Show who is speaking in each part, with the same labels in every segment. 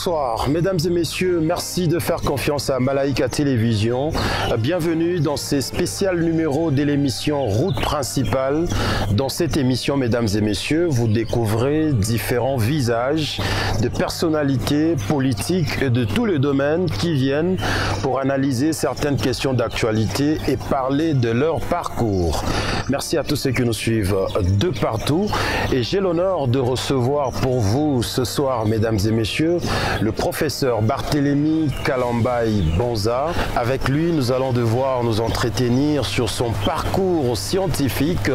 Speaker 1: Bonsoir, mesdames et messieurs, merci de faire confiance à Malaika Télévision. Bienvenue dans ce spécial numéro de l'émission Route Principale. Dans cette émission, mesdames et messieurs, vous découvrez différents visages de personnalités politiques et de tous les domaines qui viennent pour analyser certaines questions d'actualité et parler de leur parcours. Merci à tous ceux qui nous suivent de partout et j'ai l'honneur de recevoir pour vous ce soir, mesdames et messieurs, le professeur Barthélémy Kalambayi Bonza. Avec lui, nous allons devoir nous entretenir sur son parcours scientifique,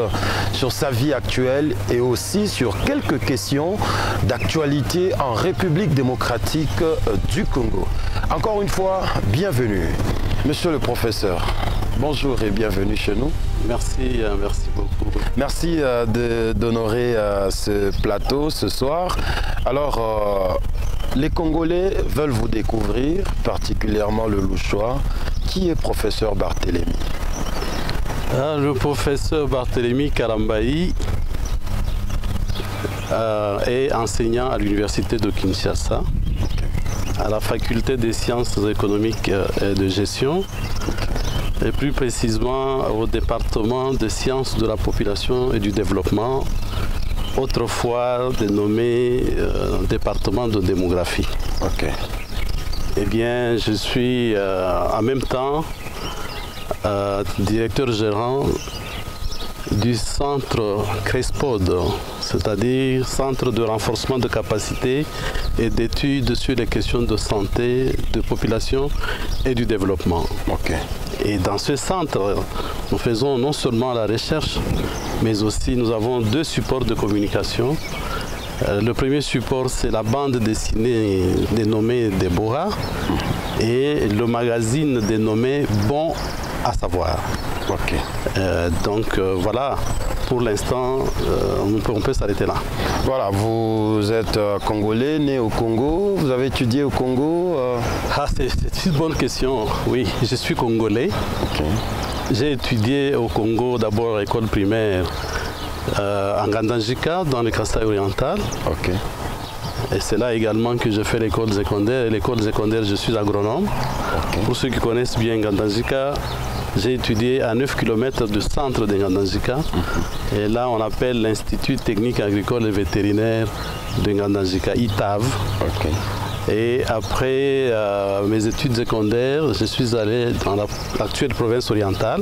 Speaker 1: sur sa vie actuelle et aussi sur quelques questions d'actualité en République démocratique du Congo. Encore une fois, bienvenue. Monsieur le professeur, bonjour et bienvenue chez nous.
Speaker 2: Merci beaucoup.
Speaker 1: Merci d'honorer ce plateau ce soir. Alors, les Congolais veulent vous découvrir, particulièrement le Louchois. Qui est professeur Barthélémy?
Speaker 2: Le professeur Barthélémy Kalambayi est enseignant à l'université de Kinshasa, à la faculté des sciences économiques et de gestion, et plus précisément au département des sciences de la population et du développement, autrefois dénommé département de démographie.
Speaker 1: Ok.
Speaker 2: Eh bien, je suis en même temps directeur gérant du centre CRESPOD, c'est-à-dire centre de renforcement de capacité et d'études sur les questions de santé, de population et du développement.
Speaker 1: Ok.
Speaker 2: Et dans ce centre, nous faisons non seulement la recherche, mais aussi nous avons deux supports de communication. Le premier support, c'est la bande dessinée dénommée Déborah et le magazine dénommé Bon à savoir.
Speaker 1: Ok.
Speaker 2: Donc voilà, pour l'instant, on peut s'arrêter là.
Speaker 1: Voilà, vous êtes congolais, né au Congo, vous avez étudié au Congo
Speaker 2: C'est une bonne question. Oui, je suis congolais.
Speaker 1: Ok.
Speaker 2: J'ai étudié au Congo d'abord à l'école primaire en Gandanjika, dans le Kasaï oriental.
Speaker 1: Ok.
Speaker 2: Et c'est là également que je fais l'école secondaire. L'école secondaire, je suis agronome.
Speaker 1: Ok.
Speaker 2: Pour ceux qui connaissent bien Gandanjika, j'ai étudié à 9 km du centre de Gandanjika. Et là, on appelle l'Institut technique agricole et vétérinaire de Gandanjika, ITAV.
Speaker 1: Ok.
Speaker 2: Et après mes études secondaires, je suis allé dans l'actuelle province orientale,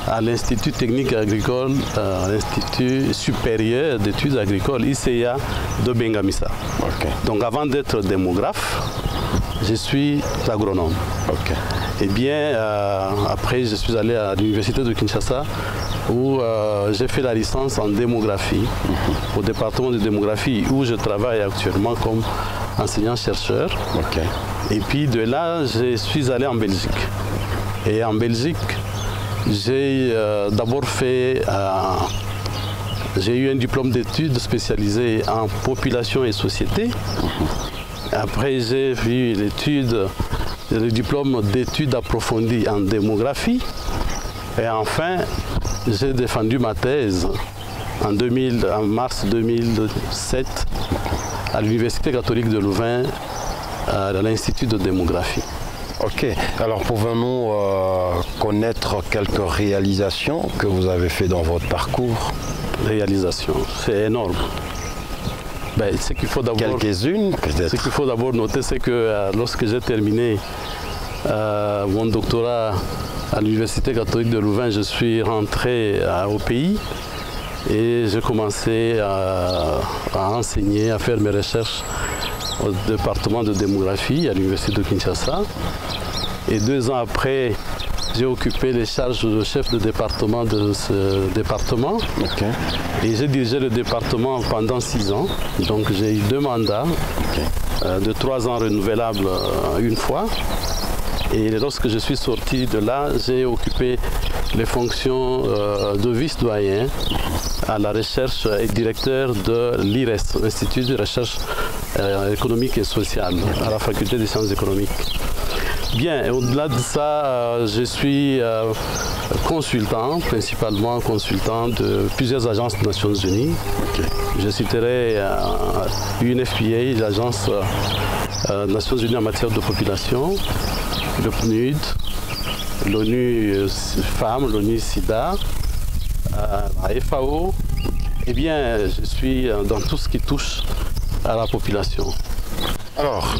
Speaker 2: à l'Institut technique agricole, l'Institut supérieur d'études agricoles, ICA de Bengamisa.
Speaker 1: Ok.
Speaker 2: Donc avant d'être démographe, je suis agronome.
Speaker 1: Ok.
Speaker 2: Et bien, après, je suis allé à l'université de Kinshasa où j'ai fait la licence en démographie, au département de démographie où je travaille actuellement comme enseignant-chercheur.
Speaker 1: Ok.
Speaker 2: Et puis de là, je suis allé en Belgique. Et en Belgique, j'ai d'abord fait... j'ai eu un diplôme d'études spécialisé en population et société. Après, j'ai eu le diplôme d'études approfondies en démographie. Et enfin, j'ai défendu ma thèse en mars 2007 à l'Université catholique de Louvain, à l'Institut de démographie.
Speaker 1: Ok, alors pouvons-nous connaître quelques réalisations que vous avez faites dans votre parcours?
Speaker 2: Réalisations, c'est énorme. Ben,
Speaker 1: quelques-unes peut-être.
Speaker 2: Ce qu'il faut d'abord noter, c'est que lorsque j'ai terminé mon doctorat à l'Université catholique de Louvain, je suis rentré au pays et j'ai commencé à enseigner, à faire mes recherches au département de démographie à l'Université de Kinshasa. Et 2 ans après, j'ai occupé les charges de chef de département de ce département.
Speaker 1: Okay.
Speaker 2: Et j'ai dirigé le département pendant 6 ans. Donc j'ai eu 2 mandats, de 3 ans renouvelables une fois. Et lorsque je suis sorti de là, j'ai occupé les fonctions de vice-doyen à la recherche et directeur de l'IRES, l'Institut de recherche économique et sociale, à la faculté des sciences économiques. Bien, au-delà de ça, je suis consultant, principalement consultant de plusieurs agences des Nations Unies. Je citerai UNFPA, l'agence Nations Unies en matière de population, le PNUD, l'ONU Femmes, l'ONU SIDA, la FAO. Eh bien, je suis dans tout ce qui touche à la population.
Speaker 1: Alors,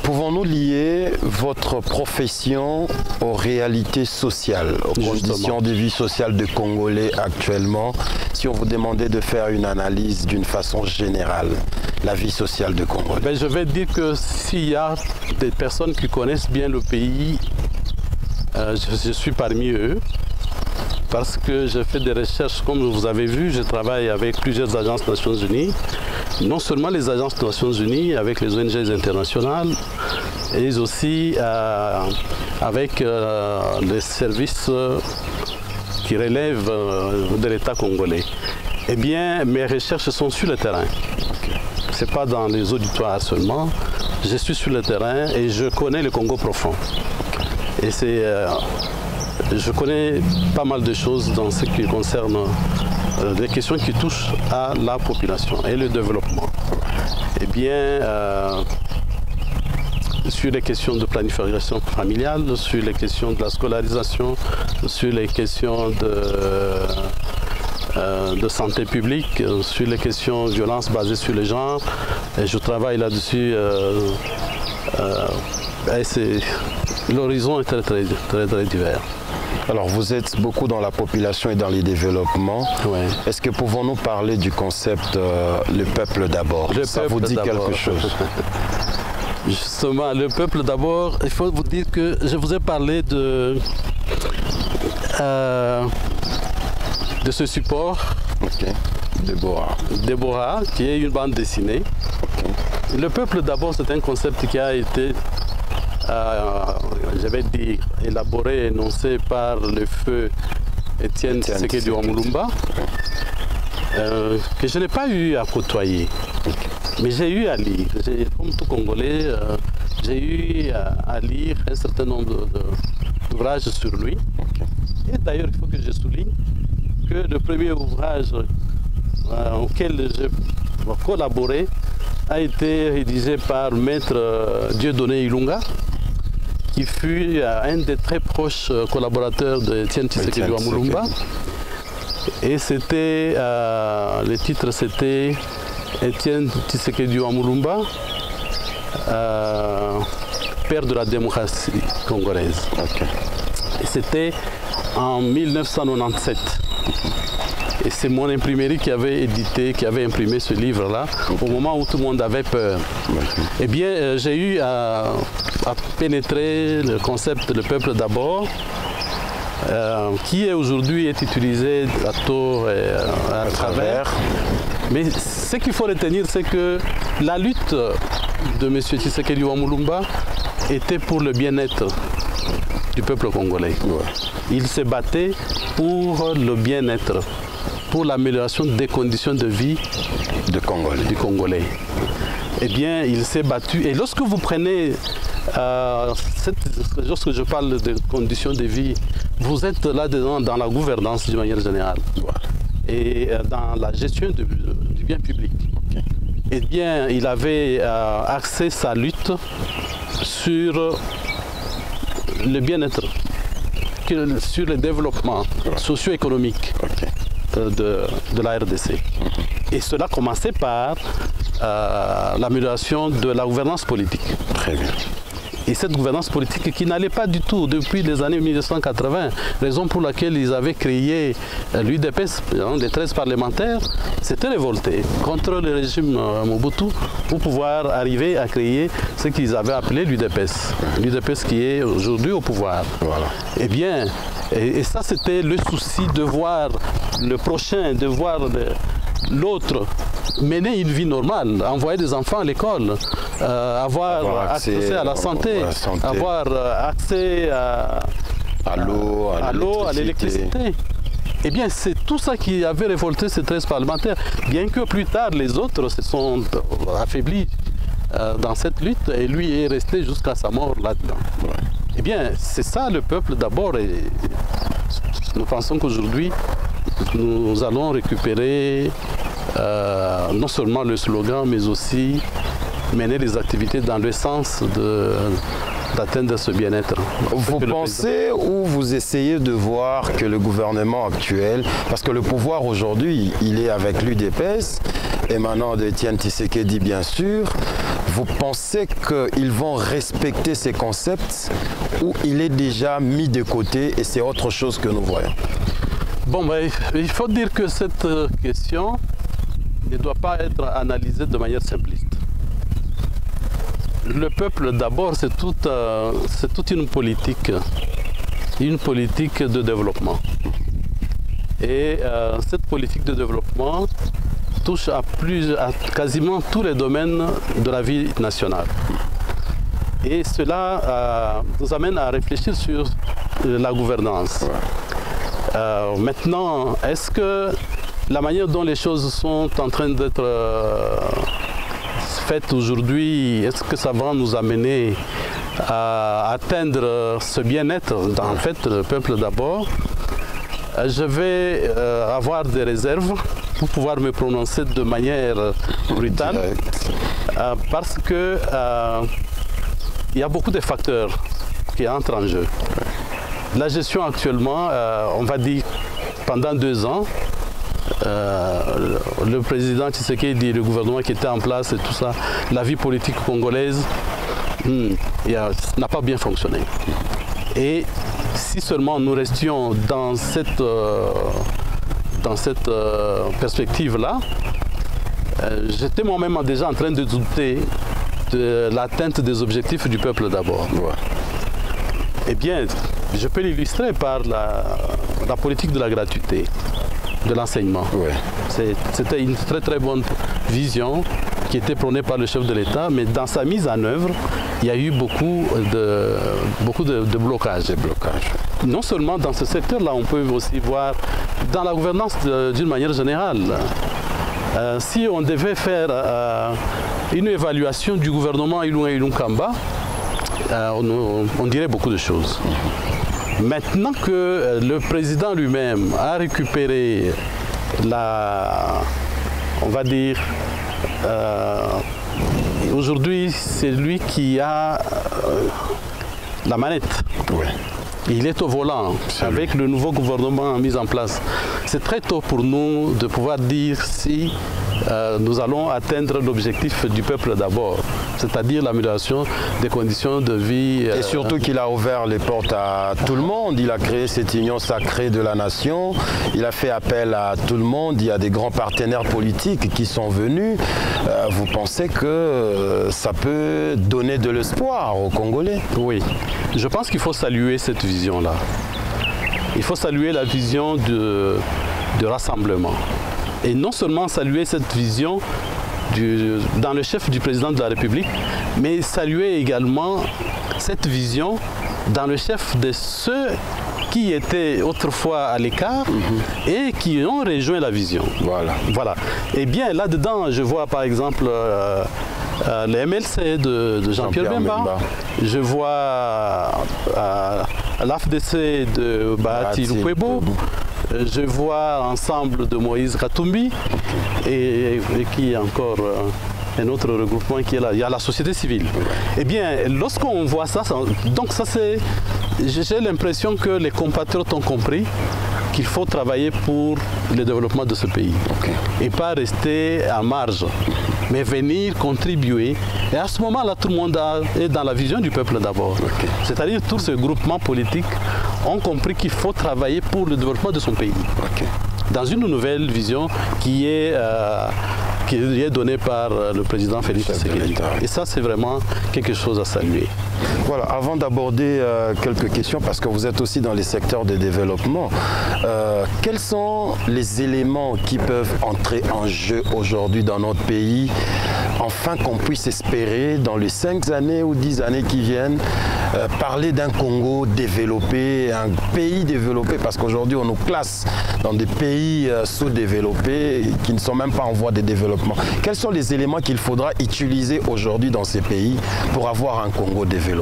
Speaker 1: pouvons-nous lier votre profession aux réalités sociales, aux conditions de vie sociale des Congolais actuellement, si on vous demandait de faire une analyse d'une façon générale, la vie sociale des Congolais?
Speaker 2: Ben, je vais dire que s'il y a des personnes qui connaissent bien le pays, je suis parmi eux. Parce que je fais des recherches, comme vous avez vu, je travaille avec plusieurs agences des Nations Unies. Non seulement les agences des Nations Unies, avec les ONG internationales, et aussi avec les services qui relèvent de l'État congolais. Eh bien, mes recherches sont sur le terrain. Ce n'est pas dans les auditoires seulement. Je suis sur le terrain et je connais le Congo profond. Et c'est... je connais pas mal de choses dans ce qui concerne des questions qui touchent à la population et le développement. Eh bien, sur les questions de planification familiale, sur les questions de la scolarisation, sur les questions de santé publique, sur les questions de violence basée sur les genres. Et je travaille là-dessus. L'horizon est très divers.
Speaker 1: Alors vous êtes beaucoup dans la population et dans les développements.
Speaker 2: Ouais.
Speaker 1: Est-ce que pouvons-nous parler du concept le peuple d'abord? Ça vous dit quelque chose?
Speaker 2: Justement, le peuple d'abord, il faut vous dire que je vous ai parlé de ce support.
Speaker 1: Okay.
Speaker 2: Déborah, qui est une bande dessinée. Okay. Le peuple d'abord, c'est un concept qui a été je vais dire, élaboré, énoncé par le feu Étienne Tshisekedi Wamulumba, que je n'ai pas eu à côtoyer, mais j'ai eu à lire. Comme tout Congolais, j'ai eu à lire un certain nombre d'ouvrages sur lui. Et d'ailleurs, il faut que je souligne que le premier ouvrage auquel j'ai collaboré a été rédigé par Maître Dieudonné Ilunga, qui fut un des très proches collaborateurs de Étienne Tshisekedi Wamulumba. Et c'était, le titre c'était Étienne Tshisekedi Wamulumba, père de la démocratie congolaise. Okay. Et c'était en 1997. Et c'est mon imprimerie qui avait imprimé ce livre-là, au moment où tout le monde avait peur. Eh bien, j'ai eu à pénétrer le concept de le peuple d'abord, qui aujourd'hui est utilisé à tort et à travers. Mais ce qu'il faut retenir, c'est que la lutte de M. Tshisekedi Wamulumba était pour le bien-être du peuple congolais. Il se battait pour le bien-être, pour l'amélioration des conditions de vie du Congolais. Eh bien, il s'est battu. Et lorsque vous prenez, lorsque je parle de conditions de vie, vous êtes là-dedans dans la gouvernance d'une manière générale et dans la gestion du bien public. Okay. Eh bien, il avait axé sa lutte sur le bien-être, sur le développement socio-économique. Okay. De la RDC. Et cela commençait par l'amélioration de la gouvernance politique.
Speaker 1: Très bien.
Speaker 2: Et cette gouvernance politique qui n'allait pas du tout depuis les années 1980, raison pour laquelle ils avaient créé l'UDPS, les 13 parlementaires, s'étaient révoltés contre le régime Mobutu pour pouvoir arriver à créer ce qu'ils avaient appelé l'UDPS. L'UDPS qui est aujourd'hui au pouvoir. Voilà. Eh bien, et ça c'était le souci de voir le prochain, de voir l'autre mener une vie normale, envoyer des enfants à l'école, avoir accès à la santé, avoir accès à l'eau, à l'électricité. Eh bien, c'est tout ça qui avait révolté ces 13 parlementaires, bien que plus tard les autres se sont affaiblis dans cette lutte et lui est resté jusqu'à sa mort là-dedans. Ouais. Eh bien, c'est ça le peuple d'abord et nous pensons qu'aujourd'hui, nous allons récupérer non seulement le slogan, mais aussi mener les activités dans le sens d'atteindre ce bien-être.
Speaker 1: Vous pensez ou vous essayez de voir que le gouvernement actuel, parce que le pouvoir aujourd'hui, il est avec l'UDPS, émanant d'Étienne Tshisekedi bien sûr, vous pensez qu'ils vont respecter ces concepts ou il est déjà mis de côté et c'est autre chose que nous voyons?
Speaker 2: Bon, ben, il faut dire que cette question ne doit pas être analysée de manière simpliste. Le peuple d'abord, c'est toute une politique de développement. Et cette politique de développement touche à quasiment tous les domaines de la vie nationale. Et cela nous amène à réfléchir sur la gouvernance. Maintenant, est-ce que la manière dont les choses sont en train d'être faites aujourd'hui, est-ce que ça va nous amener à atteindre ce bien-être, en fait, le peuple d'abord? Je vais avoir des réserves pour pouvoir me prononcer de manière brutale parce que il y a beaucoup de facteurs qui entrent en jeu. La gestion actuellement, on va dire pendant 2 ans, le président Tshisekedi, le gouvernement qui était en place et tout ça, la vie politique congolaise n'a pas bien fonctionné. Et si seulement nous restions dans cette perspective-là, j'étais moi-même déjà en train de douter de l'atteinte des objectifs du peuple d'abord. Ouais. Eh bien, je peux l'illustrer par la politique de la gratuité de l'enseignement. Ouais. C'était une très très bonne vision qui était prônée par le chef de l'État, mais dans sa mise en œuvre, il y a eu beaucoup de blocages. Non seulement dans ce secteur-là, on peut aussi voir dans la gouvernance d'une manière générale. Si on devait faire une évaluation du gouvernement Ilunga Kamba, on dirait beaucoup de choses. Maintenant que le président lui-même a récupéré on va dire, aujourd'hui c'est lui qui a la manette. Ouais. Il est au volant avec le nouveau gouvernement mis en place. C'est très tôt pour nous de pouvoir dire si nous allons atteindre l'objectif du peuple d'abord, c'est-à-dire l'amélioration des conditions de vie.
Speaker 1: Et surtout qu'il a ouvert les portes à tout le monde, il a créé cette union sacrée de la nation, il a fait appel à tout le monde, il y a des grands partenaires politiques qui sont venus. Vous pensez que ça peut donner de l'espoir aux Congolais?
Speaker 2: Oui, je pense qu'il faut saluer cette vision-là. Il faut saluer la vision de rassemblement. Et non seulement saluer cette vision dans le chef du président de la République, mais saluer également cette vision dans le chef de ceux qui étaient autrefois à l'écart et qui ont rejoint la vision. Voilà. Et bien là-dedans, je vois par exemple le MLC de Jean-Pierre Bemba. Je vois l'AFDC de Bahati Lukwebo. Je vois Ensemble de Moïse Katumbi et qui est encore un autre regroupement qui est là. Il y a la société civile. Eh bien, lorsqu'on voit ça, donc ça c'est, j'ai l'impression que les compatriotes ont compris qu'il faut travailler pour le développement de ce pays et pas rester en marge, mais venir contribuer. Et à ce moment-là, tout le monde est dans la vision du peuple d'abord. C'est-à-dire tous ces groupements politiques ont compris qu'il faut travailler pour le développement de son pays. Dans une nouvelle vision qui est donnée par le président Félix Tshisekedi. Et ça, c'est vraiment quelque chose à saluer.
Speaker 1: Voilà, avant d'aborder quelques questions, parce que vous êtes aussi dans les secteurs de développement, quels sont les éléments qui peuvent entrer en jeu aujourd'hui dans notre pays, afin qu'on puisse espérer, dans les 5 années ou 10 années qui viennent, parler d'un Congo développé, un pays développé, parce qu'aujourd'hui on nous classe dans des pays sous-développés qui ne sont même pas en voie de développement. Quels sont les éléments qu'il faudra utiliser aujourd'hui dans ces pays pour avoir un Congo développé?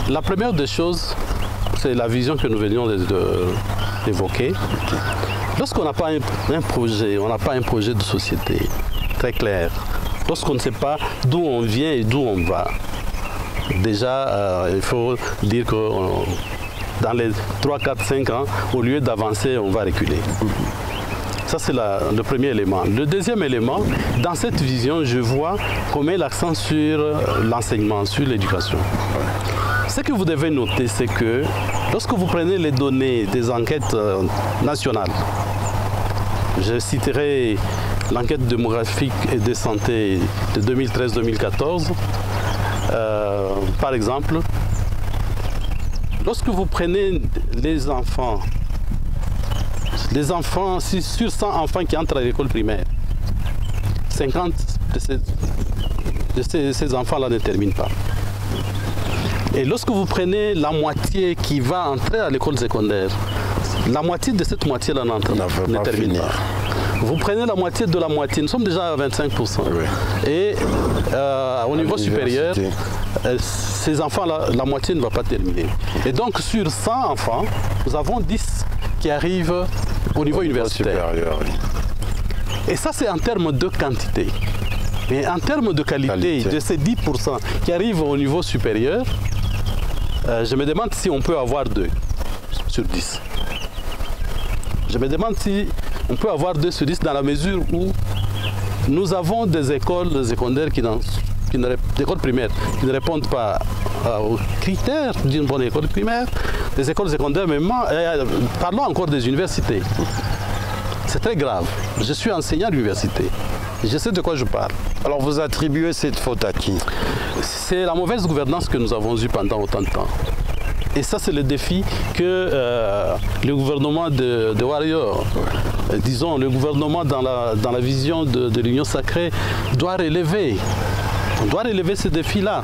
Speaker 2: La première des choses, c'est la vision que nous venions d'évoquer. Lorsqu'on n'a pas un projet, on n'a pas un projet de société, très clair. Lorsqu'on ne sait pas d'où on vient et d'où on va, déjà, il faut dire que dans les 3, 4, 5 ans, au lieu d'avancer, on va reculer. Ça, c'est le premier élément. Le deuxième élément, dans cette vision, je vois qu'on met l'accent sur l'enseignement, sur l'éducation. Ce que vous devez noter, c'est que lorsque vous prenez les données des enquêtes nationales, je citerai l'enquête démographique et de santé de 2013-2014, par exemple, lorsque vous prenez les enfants, sur 100 enfants qui entrent à l'école primaire, 50 de ces enfants-là ne terminent pas. Et lorsque vous prenez la moitié qui va entrer à l'école secondaire, la moitié de cette moitié-là ne termine pas. Vous prenez la moitié de la moitié, nous sommes déjà à 25%. Oui. Et au niveau supérieur, ces enfants-là, la moitié ne va pas terminer. Et donc sur 100 enfants, nous avons 10 qui arrivent au niveau universitaire. Supérieur, oui. Et ça, c'est en termes de quantité. Et en termes de qualité, de ces 10% qui arrivent au niveau supérieur, je me demande si on peut avoir 2 sur 10. Je me demande si on peut avoir 2 sur 10 dans la mesure où nous avons des écoles secondaires des écoles primaires qui ne répondent pas aux critères d'une bonne école primaire, des écoles secondaires même, parlons encore des universités. C'est très grave. Je suis enseignant à l'université. Je sais de quoi je parle.
Speaker 1: Alors vous attribuez cette faute à qui?
Speaker 2: C'est la mauvaise gouvernance que nous avons eue pendant autant de temps. Et ça, c'est le défi que le gouvernement de Warrior, disons, le gouvernement dans la vision de l'Union sacrée, doit relever. On doit relever ce défi-là.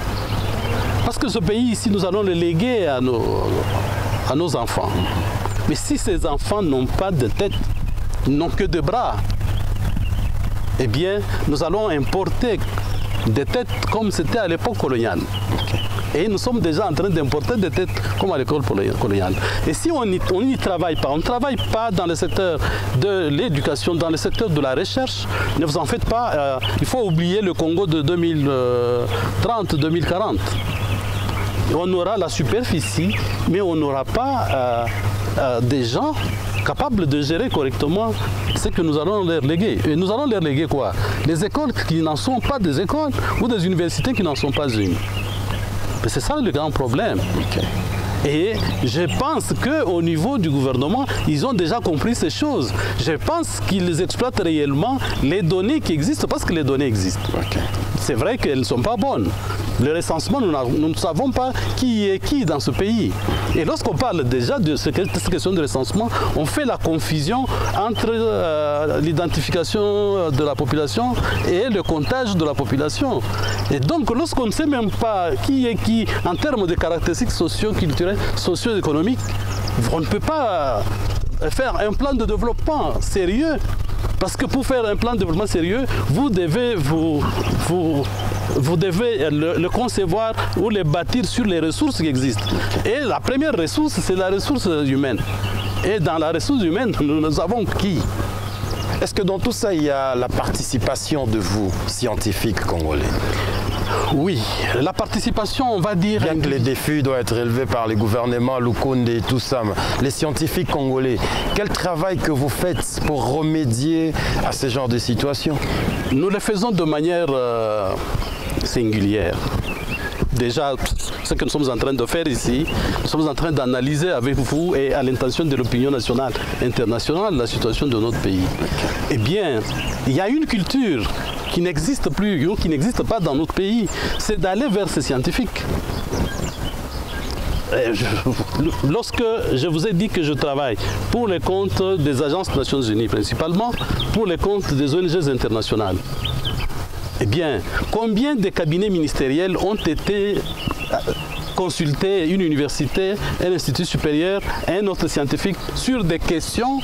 Speaker 2: Parce que ce pays ici, nous allons le léguer à nos enfants. Mais si ces enfants n'ont pas de tête, n'ont que de bras, eh bien, nous allons importer des têtes comme c'était à l'époque coloniale. Et nous sommes déjà en train d'importer des têtes comme à l'école coloniale. Et si on n'y travaille pas, on ne travaille pas dans le secteur de l'éducation, dans le secteur de la recherche, ne vous en faites pas, il faut oublier le Congo de 2030-2040. On aura la superficie, mais on n'aura pas des gens capables de gérer correctement ce que nous allons leur léguer. Et nous allons leur léguer quoi? Les écoles qui n'en sont pas des écoles ou des universités qui n'en sont pas une. C'est ça le grand problème. Et je pense qu'au niveau du gouvernement, ils ont déjà compris ces choses. Je pense qu'ils exploitent réellement les données qui existent parce que les données existent. C'est vrai qu'elles ne sont pas bonnes. Le recensement, nous ne savons pas qui est qui dans ce pays. Et lorsqu'on parle déjà de cette question de recensement, on fait la confusion entre l'identification de la population et le comptage de la population. Et donc, lorsqu'on ne sait même pas qui est qui en termes de caractéristiques socio-culturelles, socio-économiques, on ne peut pas faire un plan de développement sérieux. Parce que pour faire un plan de développement sérieux, vous devez le concevoir ou le bâtir sur les ressources qui existent. Et la première ressource, c'est la ressource humaine. Et dans la ressource humaine, nous avons qui?
Speaker 1: Est-ce que dans tout ça, il y a la participation de vous, scientifiques congolais?
Speaker 2: Oui, la participation, on va dire...
Speaker 1: Bien que les défis doivent être élevés par les gouvernements, Lukonde et tout ça, les scientifiques congolais, quel travail que vous faites pour remédier à ce genre de situation?
Speaker 2: Nous le faisons de manière singulière. Déjà, ce que nous sommes en train de faire ici, nous sommes en train d'analyser avec vous et à l'intention de l'opinion nationale et internationale la situation de notre pays. Eh bien, il y a une culture qui n'existe plus, qui n'existe pas dans notre pays, c'est d'aller vers ces scientifiques. Lorsque je vous ai dit que je travaille pour les comptes des agences des Nations Unies, principalement pour les comptes des ONG internationales, eh bien, combien de cabinets ministériels ont été consultés, une université, un institut supérieur, un autre scientifique, sur des questions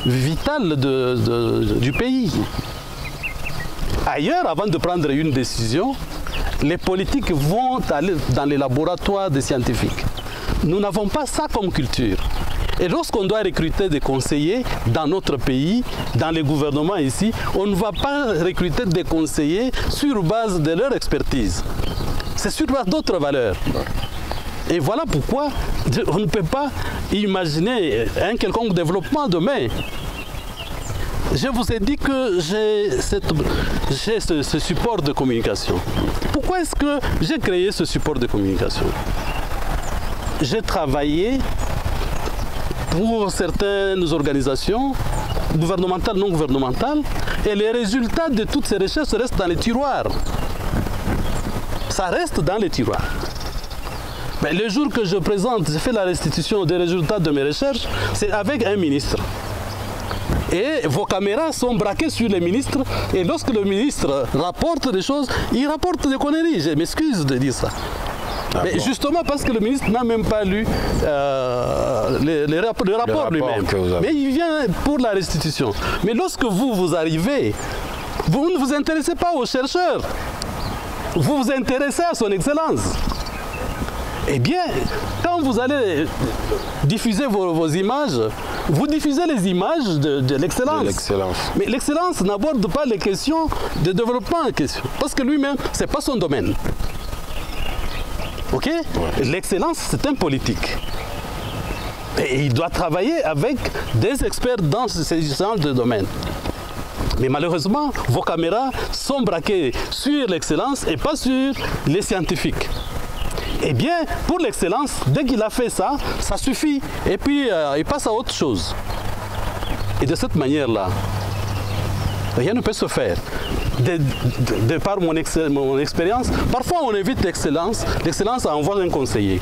Speaker 2: vitales du pays? Ailleurs, avant de prendre une décision, les politiques vont aller dans les laboratoires des scientifiques. Nous n'avons pas ça comme culture. Et lorsqu'on doit recruter des conseillers dans notre pays, dans les gouvernements ici, on ne va pas recruter des conseillers sur base de leur expertise. C'est sur base d'autres valeurs. Et voilà pourquoi on ne peut pas imaginer un quelconque développement demain. Je vous ai dit que j'ai ce support de communication. Pourquoi est-ce que j'ai créé ce support de communication? J'ai travaillé pour certaines organisations gouvernementales, non gouvernementales, et les résultats de toutes ces recherches restent dans les tiroirs. Ça reste dans les tiroirs. Mais le jour que je présente, je fais la restitution des résultats de mes recherches, c'est avec un ministre. Et vos caméras sont braquées sur les ministres, et lorsque le ministre rapporte des choses, il rapporte des conneries. Je m'excuse de dire ça. Mais justement parce que le ministre n'a même pas lu le rapport lui-même. Mais il vient pour la restitution. Mais lorsque vous arrivez, vous ne vous intéressez pas aux chercheurs. Vous vous intéressez à son excellence. Eh bien, quand vous allez diffuser vos images, vous diffusez les images de l'excellence. Mais l'excellence n'aborde pas les questions de développement en question. Parce que lui-même, ce n'est pas son domaine. Ok? Ouais. L'excellence, c'est un politique. Et il doit travailler avec des experts dans ce genre de domaine. Mais malheureusement, vos caméras sont braquées sur l'excellence et pas sur les scientifiques. Eh bien, pour l'excellence, dès qu'il a fait ça, ça suffit. Et puis, il passe à autre chose. Et de cette manière-là, rien ne peut se faire. De par mon expérience, parfois on évite l'excellence. L'excellence envoie un conseiller.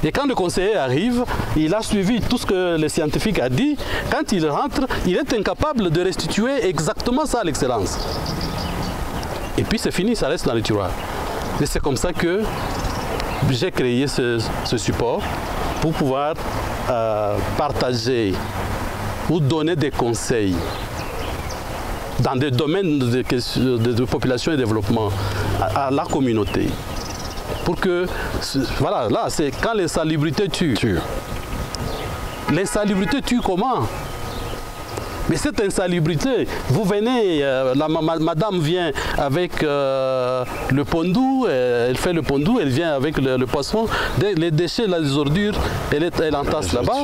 Speaker 2: Et quand le conseiller arrive, il a suivi tout ce que le scientifique a dit. Quand il rentre, il est incapable de restituer exactement ça à l'excellence. Et puis c'est fini, ça reste dans le tiroir. Et c'est comme ça que j'ai créé ce support pour pouvoir partager ou donner des conseils dans des domaines de population et développement à la communauté. Pour que, voilà, là, c'est quand l'insalubrité tue. L'insalubrité tue comment? Mais cette insalubrité, vous venez, madame vient avec le pondou, elle fait le pondou, elle vient avec le poisson, les déchets, les ordures, elle entasse là-bas.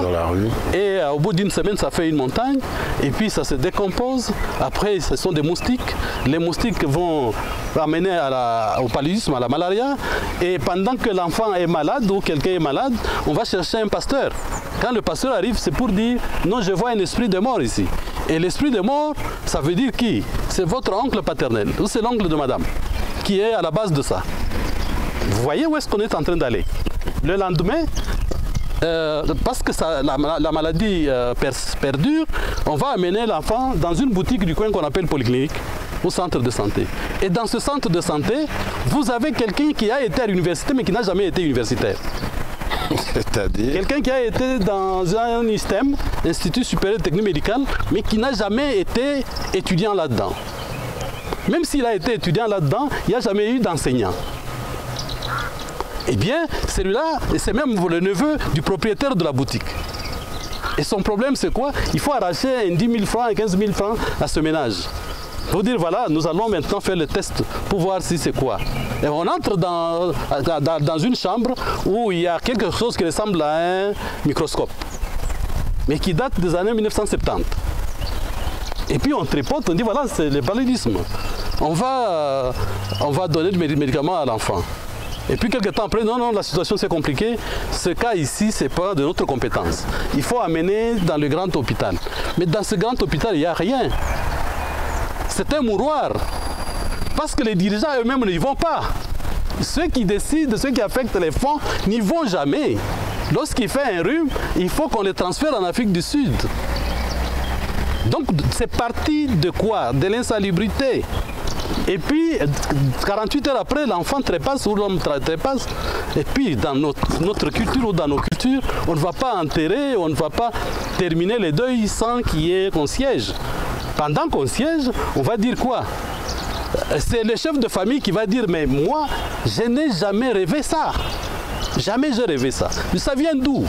Speaker 2: Et au bout d'une semaine, ça fait une montagne, et puis ça se décompose. Après, ce sont des moustiques. Les moustiques vont amener au paludisme, à la malaria. Et pendant que l'enfant est malade ou quelqu'un est malade, on va chercher un pasteur. Quand le pasteur arrive, c'est pour dire « Non, je vois un esprit de mort ici ». Et l'esprit de mort, ça veut dire qui? C'est votre oncle paternel, ou c'est l'oncle de madame, qui est à la base de ça. Vous voyez où est-ce qu'on est en train d'aller? Le lendemain, parce que la maladie perdure, on va amener l'enfant dans une boutique du coin qu'on appelle polyclinique, au centre de santé. Et dans ce centre de santé, vous avez quelqu'un qui a été à l'université, mais qui n'a jamais été universitaire. C'est-à-dire quelqu'un qui a été dans un ISTEM, Institut supérieur de technique médicale, mais qui n'a jamais été étudiant là-dedans. Même s'il a été étudiant là-dedans, il n'y a jamais eu d'enseignant. Eh bien, celui-là, c'est même le neveu du propriétaire de la boutique. Et son problème, c'est quoi? Il faut arracher 10 000 francs et 15 000 francs à ce ménage. Pour dire, voilà, nous allons maintenant faire le test pour voir si c'est quoi. Et on entre dans une chambre où il y a quelque chose qui ressemble à un microscope, mais qui date des années 1970. Et puis on tripote, on dit, voilà, c'est le paludisme. On va donner du médicament à l'enfant. Et puis quelques temps après, non, la situation c'est compliqué. Ce cas ici, c'est pas de notre compétence. Il faut amener dans le grand hôpital. Mais dans ce grand hôpital, il n'y a rien. C'est un mouroir. Parce que les dirigeants eux-mêmes n'y vont pas. Ceux qui décident, ceux qui affectent les fonds, n'y vont jamais. Lorsqu'il fait un rhume, il faut qu'on les transfère en Afrique du Sud. Donc c'est parti de quoi? De l'insalubrité. Et puis, 48 heures après, l'enfant trépasse ou l'homme trépasse. Et puis, dans notre culture ou dans nos cultures, on ne va pas enterrer, on ne va pas terminer les deuils sans qu'on siège. Pendant qu'on siège, on va dire quoi? C'est le chef de famille qui va dire, mais moi, je n'ai jamais rêvé ça. Jamais je rêvé ça. Mais ça vient d'où?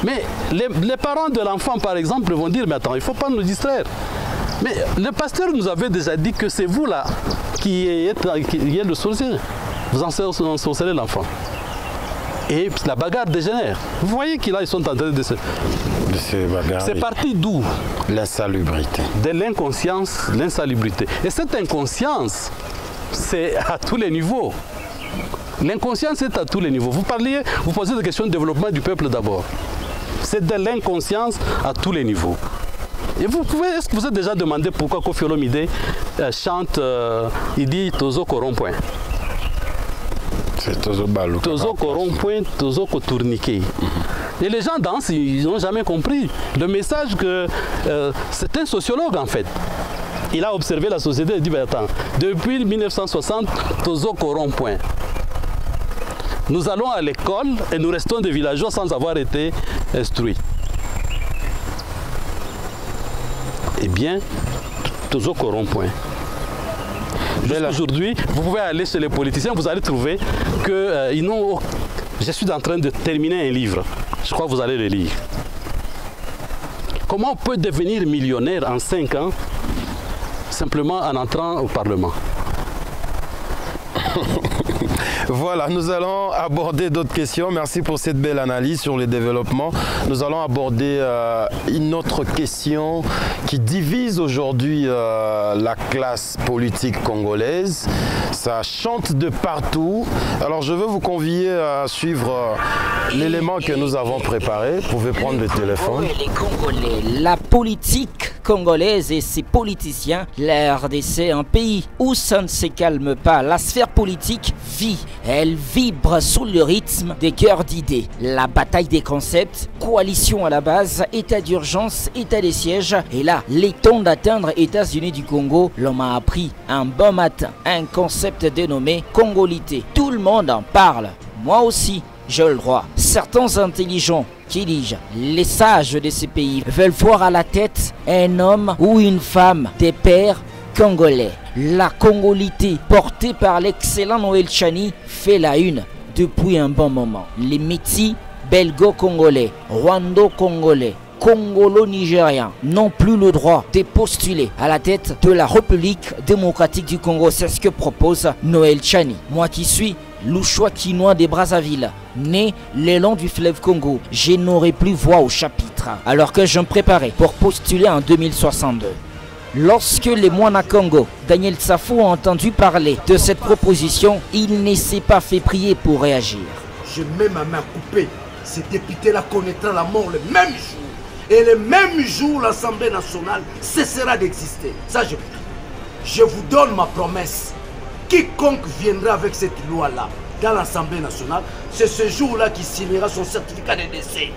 Speaker 2: Mais les parents de l'enfant, par exemple, vont dire, mais attends, il ne faut pas nous distraire. Mais le pasteur nous avait déjà dit que c'est vous là qui êtes le sorcier. Vous ensorcelez l'enfant. Et la bagarre dégénère. Vous voyez qu'ils sont en train de se bagarrer. C'est parti d'où?
Speaker 1: L'insalubrité.
Speaker 2: De l'inconscience, l'insalubrité. Et cette inconscience, c'est à tous les niveaux. L'inconscience est à tous les niveaux. Vous posez des questions de développement du peuple d'abord. C'est de l'inconscience à tous les niveaux. Et est-ce que vous êtes déjà demandé pourquoi Koffi Olomide chante, il dit Tozo Corrompoint?
Speaker 1: C'est Tozo Balou.
Speaker 2: Tozo Corrompoint, Tozo Kotourniqué. Et les gens dansent, ils n'ont jamais compris le message que c'est un sociologue en fait. Il a observé la société et dit, attends, depuis 1960, Tozo Corrompoint. Nous allons à l'école et nous restons des villageois sans avoir été instruits. Eh bien, Tozo Corrompoint. Aujourd'hui, vous pouvez aller chez les politiciens, vous allez trouver que ils n'ont... Je suis en train de terminer un livre. Je crois que vous allez le lire. Comment on peut devenir millionnaire en 5 ans simplement en entrant au Parlement?
Speaker 1: Voilà, nous allons aborder d'autres questions. Merci pour cette belle analyse sur les développements. Nous allons aborder une autre question qui divise aujourd'hui la classe politique congolaise. Ça chante de partout. Alors je veux vous convier à suivre l'élément que nous avons préparé. Vous pouvez prendre le téléphone.
Speaker 3: Les Congolais, la politique congolaise et ses politiciens, la RDC, un pays où ça ne se calme pas. La sphère politique vit, elle vibre sous le rythme des cœurs d'idées. La bataille des concepts, coalition à la base, état d'urgence, état des sièges. Et là, les temps d'atteindre États-Unis du Congo, l'on m'a appris un bon matin un concept dénommé Congolité. Tout le monde en parle, moi aussi. J'ai le droit. Certains intelligents, qui dis-je, les sages de ces pays, veulent voir à la tête un homme ou une femme des pères congolais. La Congolité, portée par l'excellent Noël Tchani, fait la une depuis un bon moment. Les métis belgo-congolais, rwando-congolais, congolo-nigériens n'ont plus le droit de postuler à la tête de la République démocratique du Congo. C'est ce que propose Noël Tchani. Moi qui suis Louchois Quinois des Brazzaville, né le long du fleuve Congo, je n'aurai plus voix au chapitre, alors que je me préparais pour postuler en 2062. Lorsque les moines à Congo, Daniel Safo, a entendu parler de cette proposition, il ne s'est pas fait prier pour réagir.
Speaker 4: Je mets ma main coupée. Ce député-là connaîtra la mort le même jour. Et le même jour, l'Assemblée nationale cessera d'exister. Ça, je vous donne ma promesse. Quiconque viendra avec cette loi-là dans l'Assemblée nationale, c'est ce jour-là qui signera son certificat de décès.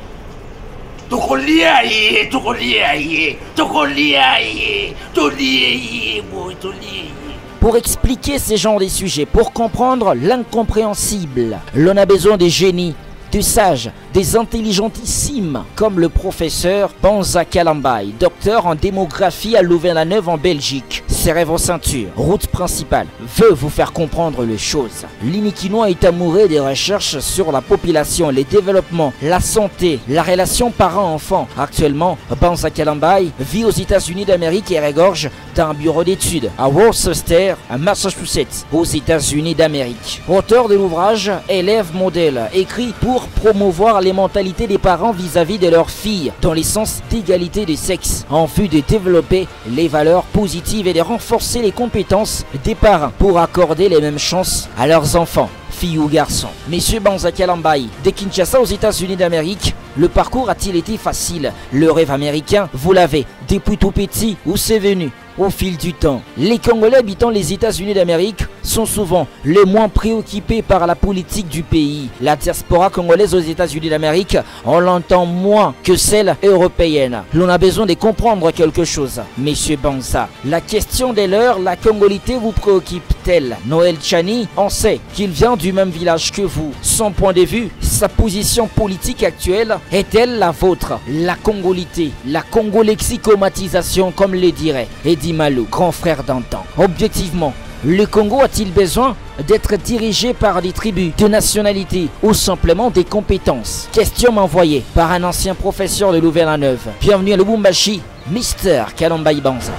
Speaker 3: Pour expliquer ces genres de sujets, pour comprendre l'incompréhensible, l'on a besoin des génies, des sages, des intelligentissimes, comme le professeur Banza Kalambai, docteur en démographie à Louvain-la-Neuve en Belgique. Ses rêves en ceinture, route principale, veut vous faire comprendre les choses. L'Inikinois est amoureux des recherches sur la population, les développements, la santé, la relation parent-enfant. Actuellement, Banza Kalambai vit aux États-Unis d'Amérique et regorge d'un bureau d'études à Worcester, à Massachusetts, aux États-Unis d'Amérique. Auteur de l'ouvrage Élève modèle, écrit pour promouvoir les mentalités des parents vis-à-vis de leurs filles dans le sens d'égalité des sexes, en vue de développer les valeurs positives et de renforcer les compétences des parents pour accorder les mêmes chances à leurs enfants, filles ou garçons. Monsieur Banza Kalambai, de Kinshasa aux États-Unis d'Amérique, le parcours a-t-il été facile? Le rêve américain, vous l'avez depuis tout petit, où c'est venu? Au fil du temps, les Congolais habitant les États-Unis d'Amérique sont souvent les moins préoccupés par la politique du pays. La diaspora congolaise aux États-Unis d'Amérique, on l'entend moins que celle européenne. L'on a besoin de comprendre quelque chose. Monsieur Banza, la question de l'heure, la Congolité vous préoccupe-t-elle? Noël Tchani, on sait qu'il vient du même village que vous. Son point de vue, sa position politique actuelle est-elle la vôtre? La Congolité, la congolexicomatisation comme le dirait Eddie Malou, grand frère d'antan. Objectivement, le Congo a-t-il besoin d'être dirigé par des tribus, de nationalités ou simplement des compétences? Question m'envoyée par un ancien professeur de Louvain-la-Neuve. Bienvenue à Lubumbashi, Mister Kalombayi Banza.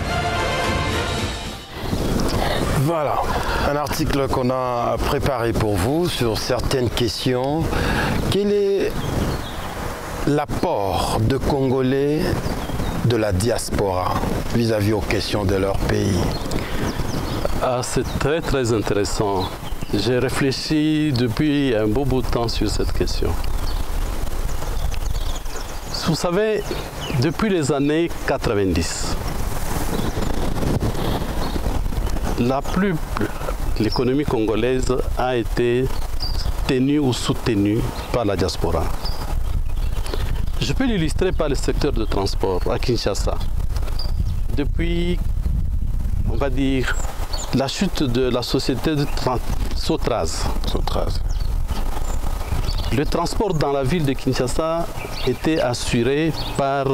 Speaker 1: Voilà, un article qu'on a préparé pour vous sur certaines questions. Quel est l'apport de Congolais de la diaspora vis-à-vis aux questions de leur pays?
Speaker 2: C'est très très intéressant. J'ai réfléchi depuis un beau bout de temps sur cette question. Vous savez, depuis les années 90, l'économie congolaise a été tenue ou soutenue par la diaspora. Je peux l'illustrer par le secteur de transport à Kinshasa. Depuis, on va dire, la chute de la société de Sotraz. Le transport dans la ville de Kinshasa était assuré par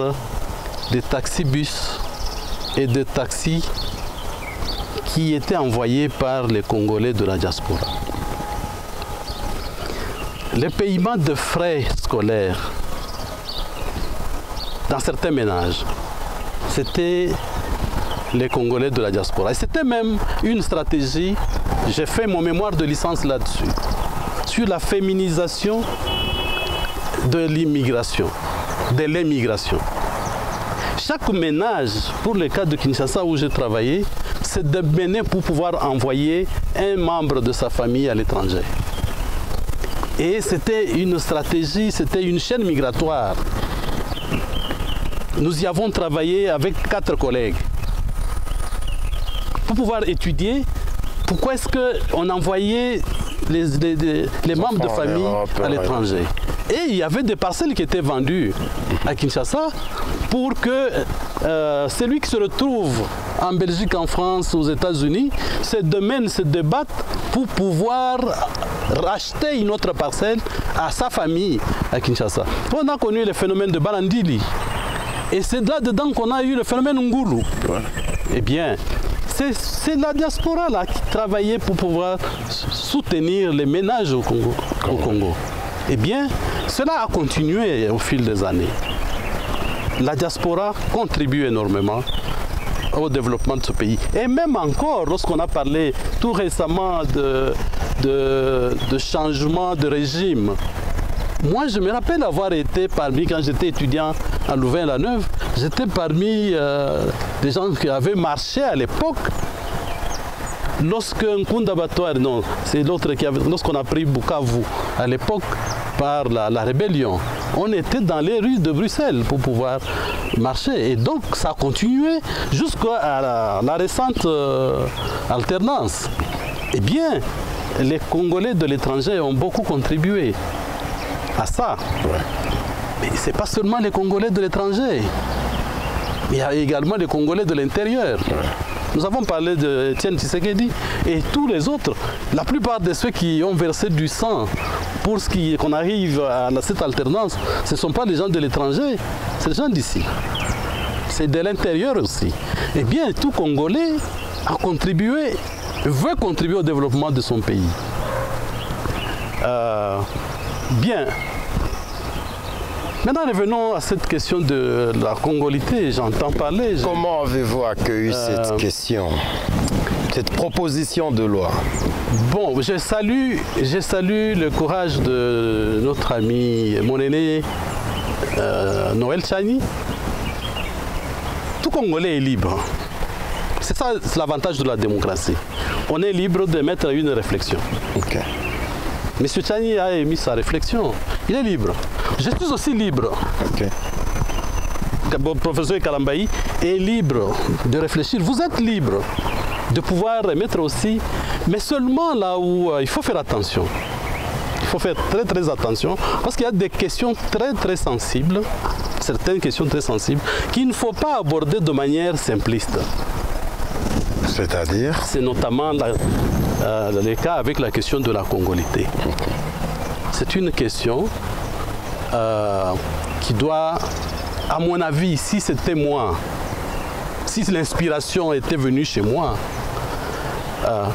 Speaker 2: des taxibus et des taxis qui étaient envoyés par les Congolais de la diaspora. Le paiement de frais scolaires dans certains ménages, c'était les Congolais de la diaspora. Et c'était même une stratégie, j'ai fait mon mémoire de licence là-dessus, sur la féminisation de l'immigration, de l'émigration. Chaque ménage, pour le cas de Kinshasa où j'ai travaillé, c'est de mener pour pouvoir envoyer un membre de sa famille à l'étranger. Et c'était une stratégie, c'était une chaîne migratoire. Nous y avons travaillé avec 4 collègues pour pouvoir étudier pourquoi est-ce qu'on envoyait les membres de famille à l'étranger. Et il y avait des parcelles qui étaient vendues à Kinshasa pour que celui qui se retrouve en Belgique, en France, aux États-Unis, se débattent pour pouvoir racheter une autre parcelle à sa famille à Kinshasa. On a connu le phénomène de Balandili. Et c'est là-dedans qu'on a eu le phénomène Ngulu. Eh bien, c'est la diaspora là qui travaillait pour pouvoir soutenir les ménages au Congo. Eh bien, cela a continué au fil des années. La diaspora contribue énormément au développement de ce pays. Et même encore, lorsqu'on a parlé tout récemment de changement de régime, moi je me rappelle avoir été parmi, quand j'étais étudiant à Louvain-la-Neuve, j'étais parmi des gens qui avaient marché à l'époque. Lorsque Nkunda Batouari, non, c'est l'autre qui avait, lorsqu'on a pris Bukavu à l'époque par la rébellion, on était dans les rues de Bruxelles pour pouvoir marcher. Et donc ça a continué jusqu'à la récente alternance. Eh bien, les Congolais de l'étranger ont beaucoup contribué à ça. Mais ce n'est pas seulement les Congolais de l'étranger. Il y a également les Congolais de l'intérieur. Nous avons parlé de Etienne Tshisekedi et tous les autres. La plupart de ceux qui ont versé du sang pour qu'on arrive à cette alternance, ce ne sont pas les gens de l'étranger, c'est les gens d'ici. C'est de l'intérieur aussi. Eh bien, tout Congolais a contribué, veut contribuer au développement de son pays. Bien. Maintenant, revenons à cette question de la congolité. J'entends parler.
Speaker 1: Comment avez-vous accueilli cette question, cette proposition de loi?
Speaker 2: Bon, je salue le courage de notre ami, mon aîné, Noël Tchani. Tout Congolais est libre. C'est ça l'avantage de la démocratie. On est libre de mettre une réflexion.
Speaker 1: Okay.
Speaker 2: M. Tchani a émis sa réflexion. Il est libre. Je suis aussi libre.
Speaker 1: Okay.
Speaker 2: Le professeur Kalombayi est libre de réfléchir. Vous êtes libre de pouvoir émettre aussi, mais seulement là où il faut faire attention. Il faut faire très très attention parce qu'il y a des questions très sensibles, certaines questions très sensibles, qu'il ne faut pas aborder de manière simpliste.
Speaker 1: C'est-à-dire? C'est
Speaker 2: notamment le cas avec la question de la congolité. C'est une question qui doit, à mon avis, si c'était moi, si l'inspiration était venue chez moi,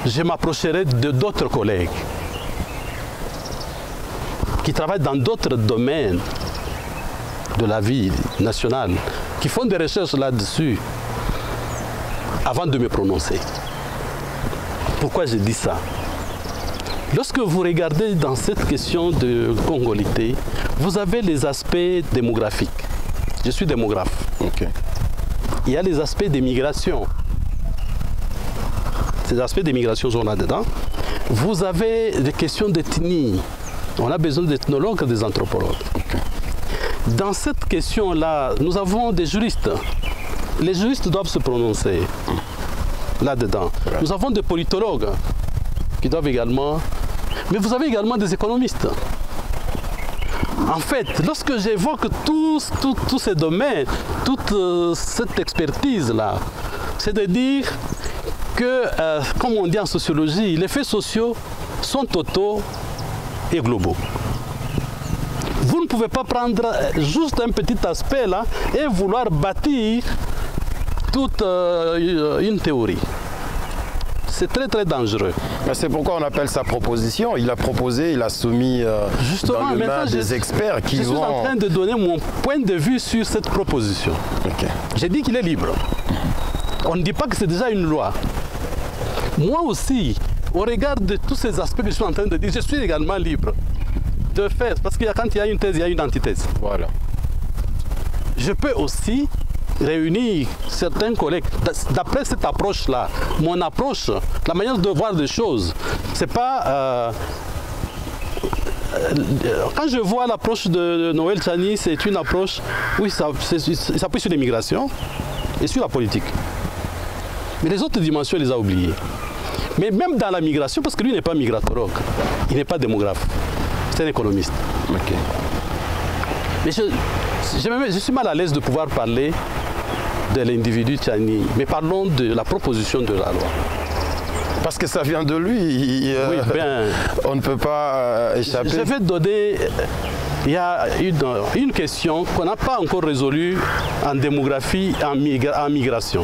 Speaker 2: je m'approcherai de d'autres collègues qui travaillent dans d'autres domaines de la vie nationale, qui font des recherches là-dessus, avant de me prononcer. Pourquoi je dis ça? Lorsque vous regardez dans cette question de congolité, vous avez les aspects démographiques. Je suis démographe.
Speaker 1: Ok.
Speaker 2: Il y a les aspects des migrations. Ces aspects des migrations sont là-dedans. Vous avez des questions d'ethnie. On a besoin d'ethnologues et des anthropologues.
Speaker 1: Okay.
Speaker 2: Dans cette question-là, nous avons des juristes. Les juristes doivent se prononcer là-dedans.
Speaker 1: Ouais.
Speaker 2: Nous avons des politologues qui doivent également... Mais vous avez également des économistes. En fait, lorsque j'évoque tous ces domaines, toute cette expertise-là, c'est de dire que, comme on dit en sociologie, les faits sociaux sont totaux et globaux. Vous ne pouvez pas prendre juste un petit aspect là et vouloir bâtir toute une théorie. C'est très très dangereux.
Speaker 1: C'est pourquoi on appelle ça proposition. Il a proposé, il a soumis dans le main des experts qui
Speaker 2: vont... Je suis en train de donner mon point de vue sur cette proposition.
Speaker 1: Okay.
Speaker 2: J'ai dit qu'il est libre. On ne dit pas que c'est déjà une loi. Moi aussi, au regard de tous ces aspects que je suis en train de dire, je suis également libre de faire. Parce que quand il y a une thèse, il y a une antithèse.
Speaker 1: Voilà.
Speaker 2: Je peux aussi réunir certains collègues. D'après cette approche-là, mon approche, la manière de voir les choses, c'est pas... quand je vois l'approche de Noël Tchani, c'est une approche, oui, ça s'appuie sur l'immigration et sur la politique. Mais les autres dimensions, il les a oubliées. Mais même dans la migration, parce que lui n'est pas migratologue, il n'est pas démographe, c'est un économiste.
Speaker 1: Okay.
Speaker 2: Mais je suis mal à l'aise de pouvoir parler de l'individu Tchani, mais parlons de la proposition de la loi.
Speaker 1: Parce que ça vient de lui,
Speaker 2: oui, ben,
Speaker 1: on ne peut pas échapper.
Speaker 2: Je vais donner, il y a une question qu'on n'a pas encore résolue en démographie, en migration.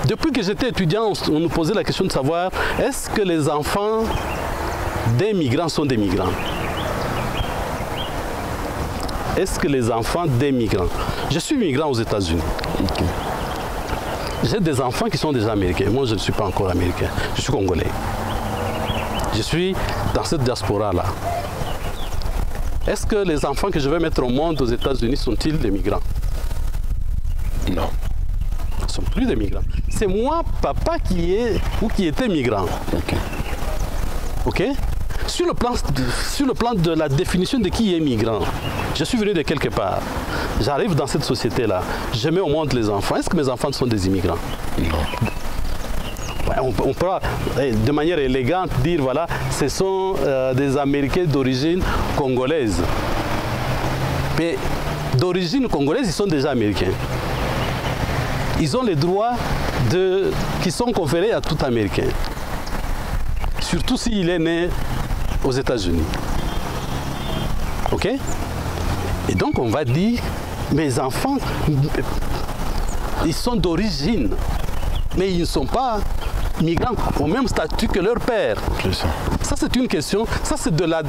Speaker 2: Depuis que j'étais étudiant, on nous posait la question de savoir, est-ce que les enfants des migrants sont des migrants? Est-ce que les enfants des migrants? Je suis migrant aux États-Unis. Okay. J'ai des enfants qui sont déjà américains. Moi, je ne suis pas encore américain. Je suis congolais. Je suis dans cette diaspora-là. Est-ce que les enfants que je vais mettre au monde aux États-Unis sont-ils des migrants?
Speaker 1: Non.
Speaker 2: Ils ne sont plus des migrants. C'est moi, papa, qui était migrant.
Speaker 1: Ok.
Speaker 2: Ok? Sur le plan de la définition de qui est migrant, je suis venu de quelque part. J'arrive dans cette société-là. Je mets au monde les enfants. Est-ce que mes enfants sont des immigrants? Non. Ouais, on peut de manière élégante dire, voilà, ce sont des Américains d'origine congolaise. Mais d'origine congolaise, ils sont déjà américains. Ils ont les droits qui sont conférés à tout Américain. Surtout s'il est né aux États-Unis. Ok? Et donc on va dire, mes enfants, ils sont d'origine, mais ils ne sont pas migrants au même statut que leur père. Ça c'est une question, ça c'est de la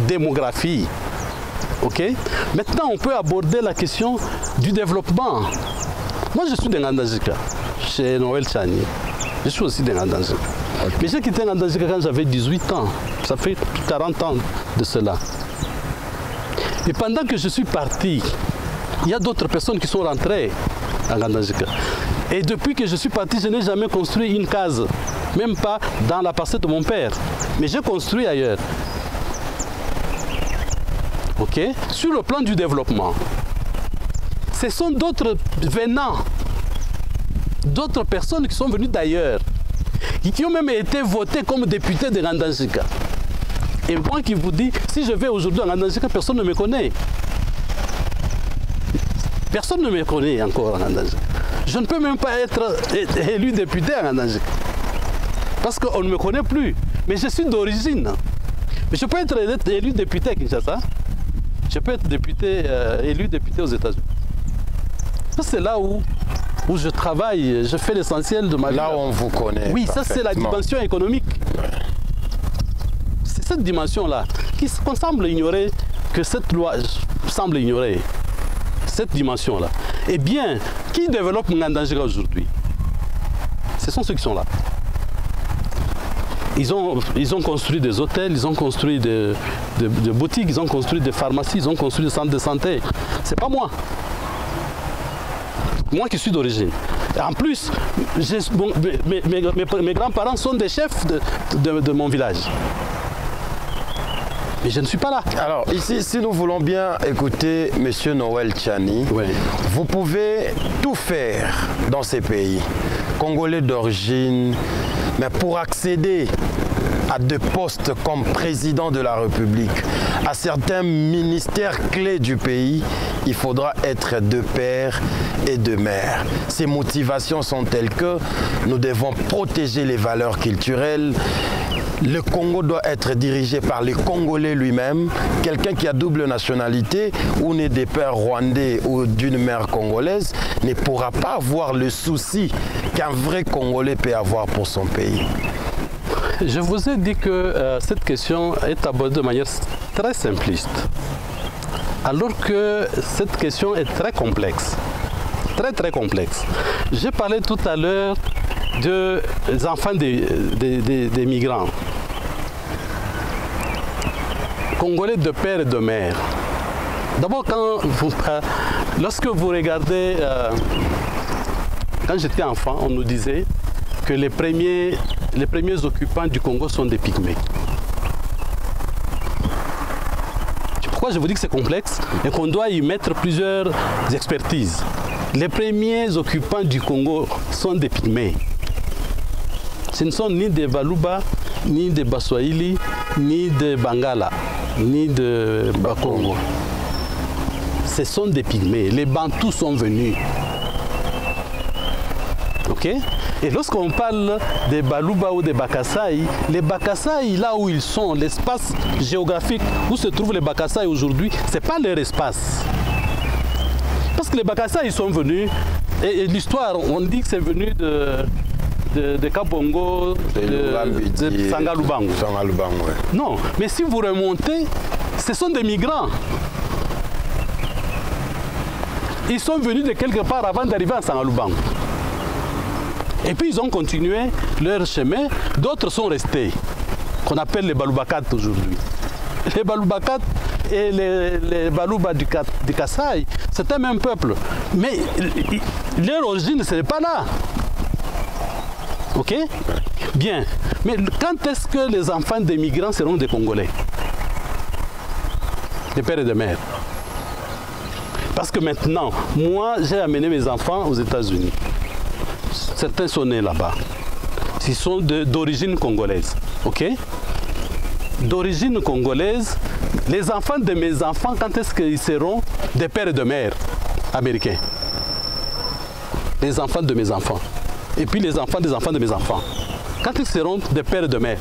Speaker 2: démographie. Ok? Maintenant on peut aborder la question du développement. Moi je suis de Ngandajika, chez Noël Tchani. Je suis aussi de Ngandajika. Okay. Mais j'ai quitté Ngandajika quand j'avais 18 ans. Ça fait 40 ans de cela. Et pendant que je suis parti, il y a d'autres personnes qui sont rentrées à Ngandajika. Et depuis que je suis parti, je n'ai jamais construit une case. Même pas dans la parcelle de mon père. Mais j'ai construit ailleurs. Ok? Sur le plan du développement, ce sont d'autres venants, d'autres personnes qui sont venues d'ailleurs, qui ont même été votées comme députés de Ngandajika. Et moi qui vous dis, si je vais aujourd'hui à Ngandajika, personne ne me connaît. Personne ne me connaît encore à Ngandajika. Je ne peux même pas être élu député à Ngandajika. Parce qu'on ne me connaît plus. Mais je suis d'origine. Mais je peux être élu député à Kinshasa. Je peux être élu député aux États-Unis. C'est là où où je travaille, je fais l'essentiel de ma vie.
Speaker 1: Là où on vous connaît.
Speaker 2: Oui, ça c'est la dimension économique. C'est cette dimension-là qu'on semble ignorer, que cette loi semble ignorer. Cette dimension-là. Eh bien, qui développe Ngandangera aujourd'hui? Ce sont ceux qui sont là. Ils ont construit des hôtels, ils ont construit des boutiques, ils ont construit des pharmacies, ils ont construit des centres de santé. C'est pas moi. Moi qui suis d'origine. En plus, mes grands-parents sont des chefs de mon village. Mais je ne suis pas là.
Speaker 1: Alors ici, si nous voulons bien écouter M. Noël Tchani,
Speaker 2: oui.
Speaker 1: Vous pouvez tout faire dans ces pays, congolais d'origine, mais pour accéder à des postes comme président de la République, à certains ministères clés du pays, il faudra être de père et de mère. Ces motivations sont telles que nous devons protéger les valeurs culturelles. Le Congo doit être dirigé par les Congolais lui-même. Quelqu'un qui a double nationalité ou né des pères rwandais ou d'une mère congolaise ne pourra pas avoir le souci qu'un vrai Congolais peut avoir pour son pays.
Speaker 2: Je vous ai dit que cette question est abordée de manière très simpliste, alors que cette question est très complexe, très complexe. J'ai parlé tout à l'heure des enfants des migrants, Congolais de père et de mère. D'abord, lorsque vous regardez, quand j'étais enfant, on nous disait que les premiers occupants du Congo sont des pygmées. Pourquoi je vous dis que c'est complexe et qu'on doit y mettre plusieurs expertises? Les premiers occupants du Congo sont des pygmées. Ce ne sont ni des Baluba, ni des Baswahili, ni des Bangala, ni de Bakongo. Ce sont des pygmées. Les Bantous sont venus. Ok? Et lorsqu'on parle des Baluba ou des Bakassai, les Bakassai, là où ils sont, l'espace géographique où se trouvent les Bakassai aujourd'hui, ce n'est pas leur espace. Parce que les Bakassai, ils sont venus, et l'histoire, on dit que c'est venu de Kabongo, de Sangalubango.
Speaker 1: Ouais.
Speaker 2: Non, mais si vous remontez, ce sont des migrants. Ils sont venus de quelque part avant d'arriver à Sangalubango. Et puis ils ont continué leur chemin, d'autres sont restés, qu'on appelle les Balubakat aujourd'hui. Les Balubakat et les Baluba du Kassai, c'est un même peuple. Mais leur origine, ce n'est pas là. Ok? Bien. Mais quand est-ce que les enfants des migrants seront des Congolais? Des pères et des mères. Parce que maintenant, moi, j'ai amené mes enfants aux États-Unis. Certains sont nés là-bas. Ils sont d'origine congolaise. Ok? D'origine congolaise, les enfants de mes enfants, quand est-ce qu'ils seront des pères et de mères américains? Les enfants de mes enfants. Et puis les enfants des enfants de mes enfants. Quand ils seront des pères et de mères?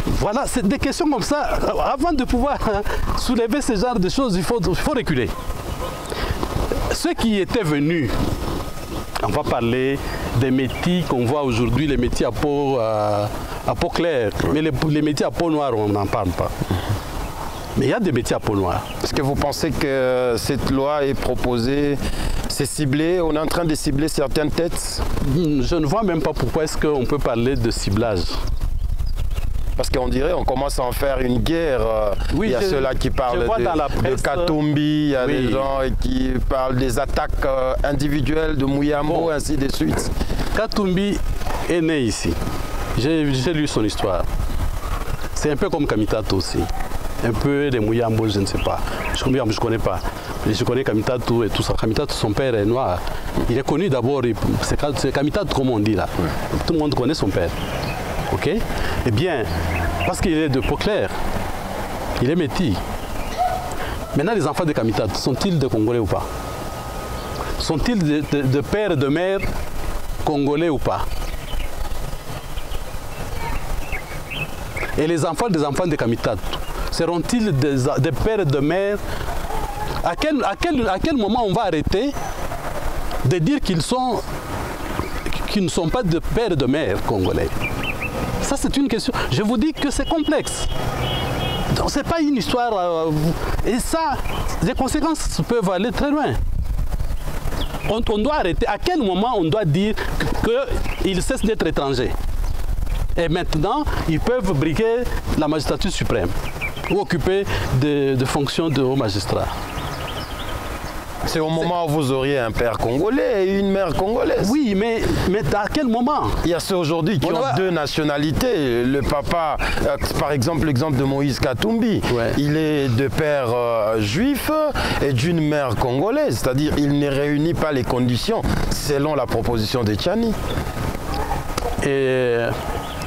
Speaker 2: Voilà, c'est des questions comme ça. Avant de pouvoir soulever ce genre de choses, il faut reculer. Ceux qui étaient venus, on va parler des métis qu'on voit aujourd'hui, les métis à peau claire, mais les métis à peau noire, on n'en parle pas. Mais il y a des métis à peau noire.
Speaker 1: Est-ce que vous pensez que cette loi est proposée, c'est ciblé, on est en train de cibler certaines têtes?
Speaker 2: Je ne vois même pas pourquoi est-ce qu'on peut parler de ciblage.
Speaker 1: Parce qu'on dirait qu'on commence à en faire une guerre. Oui, il y a ceux-là qui parlent de Katumbi, il y a des gens qui parlent des attaques individuelles de Muyambo, ainsi de suite.
Speaker 2: Katumbi est né ici. J'ai lu son histoire. C'est un peu comme Kamitatou aussi. Un peu de Muyambo, je ne sais pas. Je ne connais pas. Mais je connais Kamitatou et tout ça. Kamitatou, son père est noir. Il est connu d'abord, c'est Kamitatou comme on dit là. Tout le monde connaît son père. Ok? Eh bien, parce qu'il est de peau claire, il est métis. Maintenant, les enfants de Kamitatou, sont-ils de Congolais ou pas? Sont-ils de père et de mère congolais ou pas? Et les enfants des enfants de Kamitatou, seront-ils des pères et de mères À quel moment on va arrêter de dire qu'ils ne sont pas de père et de mère congolais? Ça, c'est une question. Je vous dis que c'est complexe. Donc, ce n'est pas une histoire... et ça, les conséquences peuvent aller très loin. On doit arrêter. À quel moment on doit dire qu'ils cessent d'être étrangers? Et maintenant, ils peuvent briguer la magistrature suprême ou occuper des fonctions de haut magistrat.
Speaker 1: C'est au moment où vous auriez un père congolais et une mère congolaise.
Speaker 2: Oui, mais à quel moment?
Speaker 1: Il y a ceux aujourd'hui qui ont deux nationalités. Le papa, par exemple, l'exemple de Moïse Katumbi,
Speaker 2: ouais.
Speaker 1: Il est de père juif et d'une mère congolaise. C'est-à-dire il ne réunit pas les conditions selon la proposition de Tchani.
Speaker 2: Et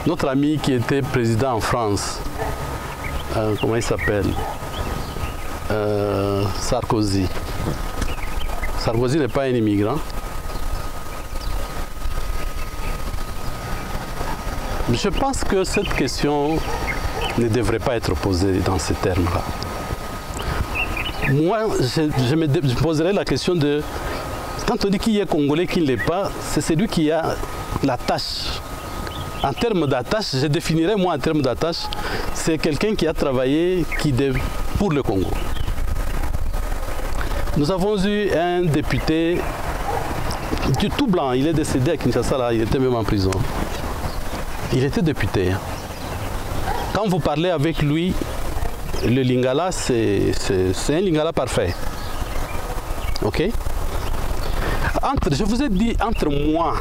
Speaker 2: notre ami qui était président en France, comment il s'appelle? Sarkozy. Sarkozy n'est pas un immigrant. Je pense que cette question ne devrait pas être posée dans ces termes-là. Moi, je me poserais la question de... Quand on dit qui est congolais, qui ne l'est pas, c'est celui qui a la tâche. En termes d'attache, je définirais moi en termes d'attache, c'est quelqu'un qui a travaillé pour le Congo. Nous avons eu un député tout blanc, il est décédé à Kinshasa, là, il était même en prison. Il était député. Quand vous parlez avec lui, le lingala, c'est un lingala parfait. Ok? Je vous ai dit, entre moi,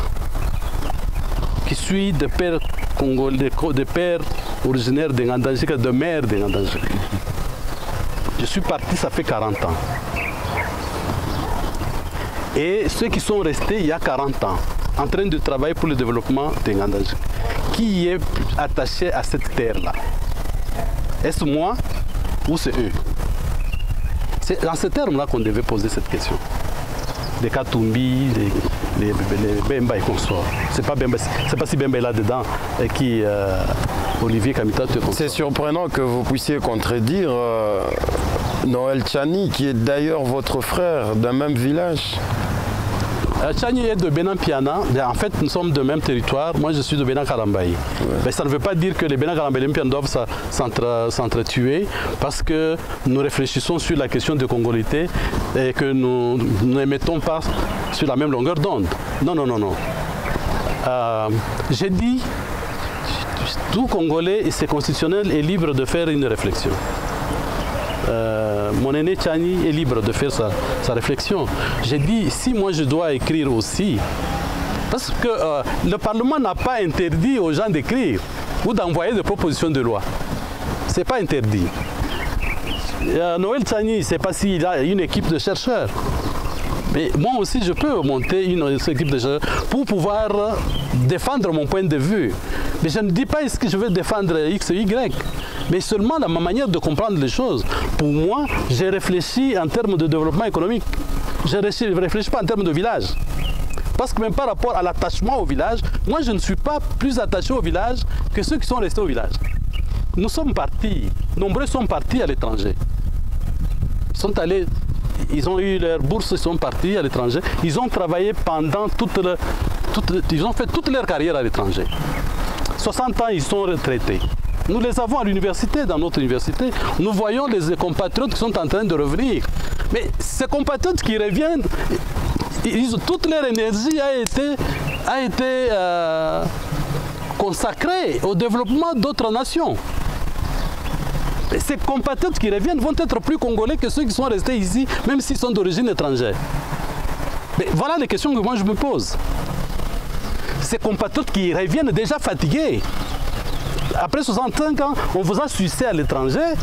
Speaker 2: qui suis de père congolais, de père originaire de Ngandangika, de mère de Ngandangika, je suis parti, ça fait 40 ans. Et ceux qui sont restés il y a 40 ans, en train de travailler pour le développement de Ngandangika, qui est attaché à cette terre-là? Est-ce moi ou c'est eux? C'est dans ces termes-là qu'on devait poser cette question. Les Katumbi, les Bemba et consorts. C'est pas si Bemba est là-dedans qui Olivier Kamita te consort.
Speaker 1: C'est surprenant que vous puissiez contredire Noël Tchani, qui est d'ailleurs votre frère d'un même village.
Speaker 2: Tchani est de Benan Piana. En fait, nous sommes de même territoire. Moi, je suis de Benan Karambaï. Ouais. Mais ça ne veut pas dire que les Benan Karambaï et les Piana doivent s'entretuer, parce que nous réfléchissons sur la question de congolité et que nous ne mettons pas sur la même longueur d'onde. Non, non, non, non. J'ai dit, tout Congolais, et c'est constitutionnel, est libre de faire une réflexion. Mon aîné Tchani est libre de faire sa réflexion. J'ai dit, si moi je dois écrire aussi, parce que le Parlement n'a pas interdit aux gens d'écrire ou d'envoyer des propositions de loi. Ce n'est pas interdit. Noël Tchani, je ne sais pas s'il a une équipe de chercheurs. Mais moi aussi, je peux monter une équipe de chercheurs pour pouvoir défendre mon point de vue. Mais je ne dis pas est-ce que je veux défendre X ou Y, mais seulement dans ma manière de comprendre les choses. Pour moi, j'ai réfléchi en termes de développement économique. Je ne réfléchis pas en termes de village. Parce que même par rapport à l'attachement au village, moi je ne suis pas plus attaché au village que ceux qui sont restés au village. Nous sommes partis, nombreux sont partis à l'étranger. Ils ont eu leur bourse, ils sont partis à l'étranger. Ils ont travaillé pendant ils ont fait toute leur carrière à l'étranger. 60 ans, ils sont retraités. Nous les avons à l'université, dans notre université. Nous voyons les compatriotes qui sont en train de revenir. Mais ces compatriotes qui reviennent, toute leur énergie a été consacrée au développement d'autres nations. Et ces compatriotes qui reviennent vont être plus congolais que ceux qui sont restés ici, même s'ils sont d'origine étrangère. Mais voilà les questions que moi je me pose. Ces compatriotes qui reviennent déjà fatigués. Après 65 ans, on vous a sucé à l'étranger.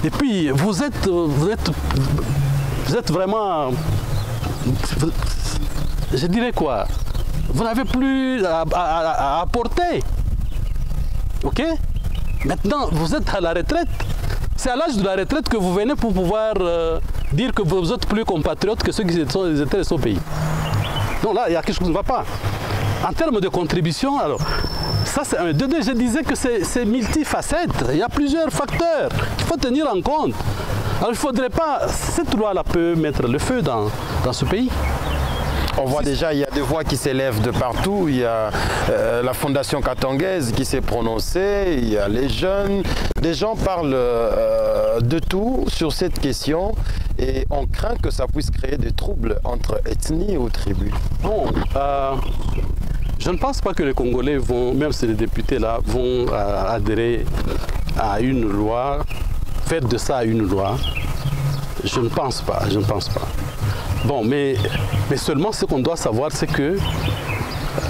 Speaker 2: Et puis, vous êtes vraiment... Je dirais quoi? Vous n'avez plus à apporter. Ok? Maintenant, vous êtes à la retraite. C'est à l'âge de la retraite que vous venez pour pouvoir dire que vous êtes plus compatriotes que ceux qui étaient restés au pays. Donc là, il y a quelque chose qui ne va pas. En termes de contribution, alors, ça c'est un. Je disais que c'est multifacette. Il y a plusieurs facteurs qu'il faut tenir en compte. Alors il ne faudrait pas, cette loi-là peut mettre le feu dans ce pays.
Speaker 1: On voit déjà, il y a des voix qui s'élèvent de partout. Il y a la Fondation Katangaise qui s'est prononcée, il y a les jeunes. Des gens parlent de tout sur cette question et on craint que ça puisse créer des troubles entre ethnies ou tribus.
Speaker 2: Bon, je ne pense pas que les Congolais vont, même si les députés là, vont adhérer à une loi, faire de ça une loi. Je ne pense pas, je ne pense pas. Bon, mais seulement ce qu'on doit savoir, c'est que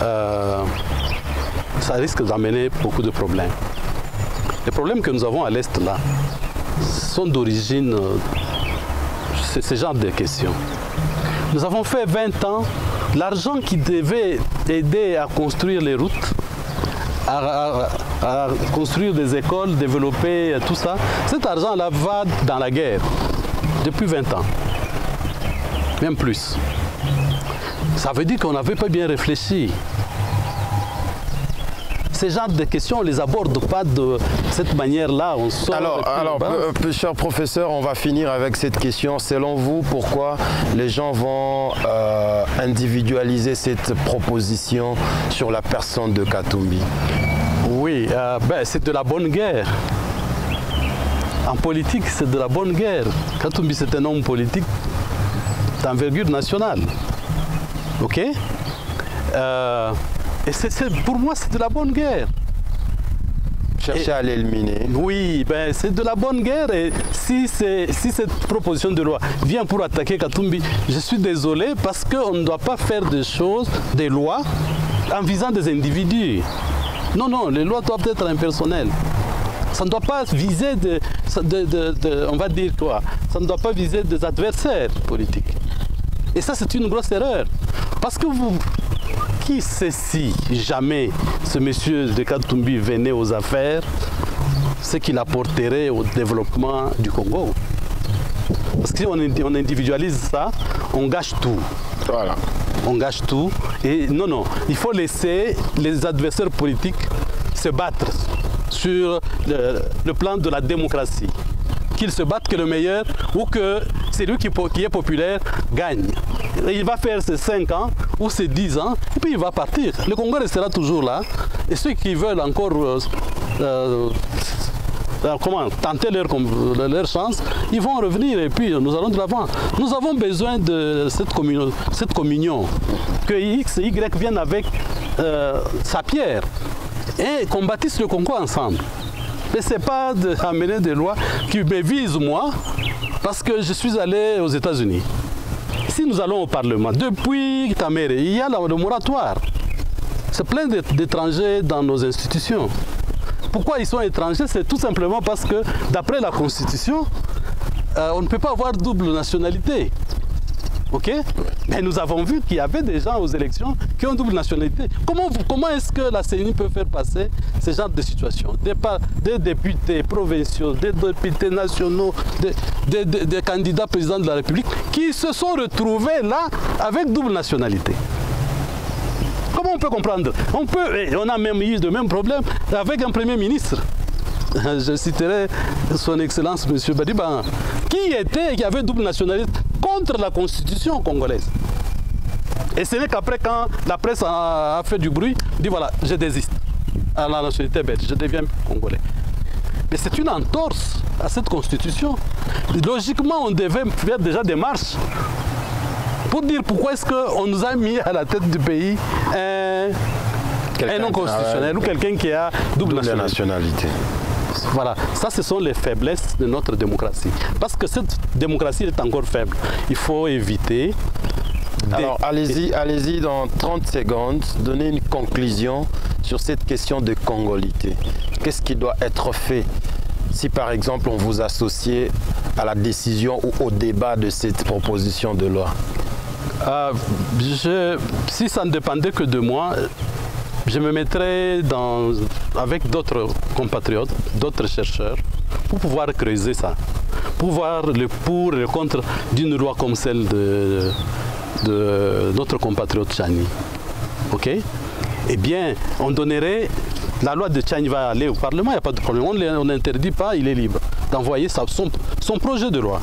Speaker 2: ça risque d'amener beaucoup de problèmes. Les problèmes que nous avons à l'Est, là, sont d'origine, c'est ce genre de questions. Nous avons fait 20 ans, l'argent qui devait aider à construire les routes, à construire des écoles, développer tout ça, cet argent-là va dans la guerre depuis 20 ans. Même plus. Ça veut dire qu'on n'avait pas bien réfléchi. Ces genres de questions, on ne les aborde pas de cette manière-là.
Speaker 1: Alors cher professeur, on va finir avec cette question. Selon vous, pourquoi les gens vont individualiser cette proposition sur la personne de Katumbi?
Speaker 2: Oui, c'est de la bonne guerre. En politique, c'est de la bonne guerre. Katumbi, c'est un homme politique d'envergure nationale. Ok? Et pour moi, c'est de la bonne guerre.
Speaker 1: Chercher à l'éliminer.
Speaker 2: Oui, c'est de la bonne guerre. Et si cette proposition de loi vient pour attaquer Katumbi, je suis désolé parce qu'on ne doit pas faire des choses, des lois, en visant des individus. Non, non, les lois doivent être impersonnelles. Ça ne doit pas viser on va dire quoi? Ça ne doit pas viser des adversaires politiques. Et ça, c'est une grosse erreur. Parce que qui sait si jamais ce monsieur de Katumbi venait aux affaires, ce qu'il apporterait au développement du Congo? Parce que si on individualise ça, on gâche tout.
Speaker 1: Voilà.
Speaker 2: On gâche tout. Et non, il faut laisser les adversaires politiques se battre sur le plan de la démocratie. Qu'ils se battent que le meilleur ou que celui qui est populaire gagne. Et il va faire ses 5 ans ou ses 10 ans et puis il va partir. Le Congo restera toujours là. Et ceux qui veulent encore tenter leur chance, ils vont revenir et puis nous allons de l'avant. Nous avons besoin de cette communion. Que X et Y viennent avec sa pierre et qu'on bâtisse le Congo ensemble. Mais ce n'est pas d'amener des lois qui me visent moi, parce que je suis allé aux États-Unis. Si nous allons au Parlement, depuis Kamere, il y a le moratoire. C'est plein d'étrangers dans nos institutions. Pourquoi ils sont étrangers? C'est tout simplement parce que, d'après la Constitution, on ne peut pas avoir double nationalité. Ok? Mais nous avons vu qu'il y avait des gens aux élections qui ont double nationalité. Comment est-ce que la CENI peut faire passer ce genre de situation? Des députés provinciaux, des députés nationaux, des candidats présidents de la République qui se sont retrouvés là avec double nationalité. Comment on peut comprendre? On a même eu le même problème avec un Premier ministre. Je citerai son Excellence M. Badiba, qui avait double nationalité contre la Constitution congolaise. Et ce n'est qu'après, quand la presse a fait du bruit, dit voilà, je désiste à la nationalité belge, je deviens congolais. Mais c'est une entorse à cette Constitution. Logiquement, on devait faire déjà des marches pour dire pourquoi est-ce qu'on nous a mis à la tête du pays un non constitutionnel ou quelqu'un qui a double nationalité. Voilà, ça ce sont les faiblesses de notre démocratie. Parce que cette démocratie est encore faible. Il faut éviter.
Speaker 1: Alors allez-y dans 30 secondes, donnez une conclusion sur cette question de congolité. Qu'est-ce qui doit être fait si par exemple on vous associe à la décision ou au débat de cette proposition de loi?
Speaker 2: Si ça ne dépendait que de moi, je me mettrais avec d'autres compatriotes, d'autres chercheurs, pour pouvoir creuser ça, pour voir le pour et le contre d'une loi comme celle de notre compatriote Tchani. Ok? Eh bien, on donnerait, la loi de Tchani va aller au Parlement, il n'y a pas de problème, on n'interdit pas, il est libre d'envoyer son projet de loi.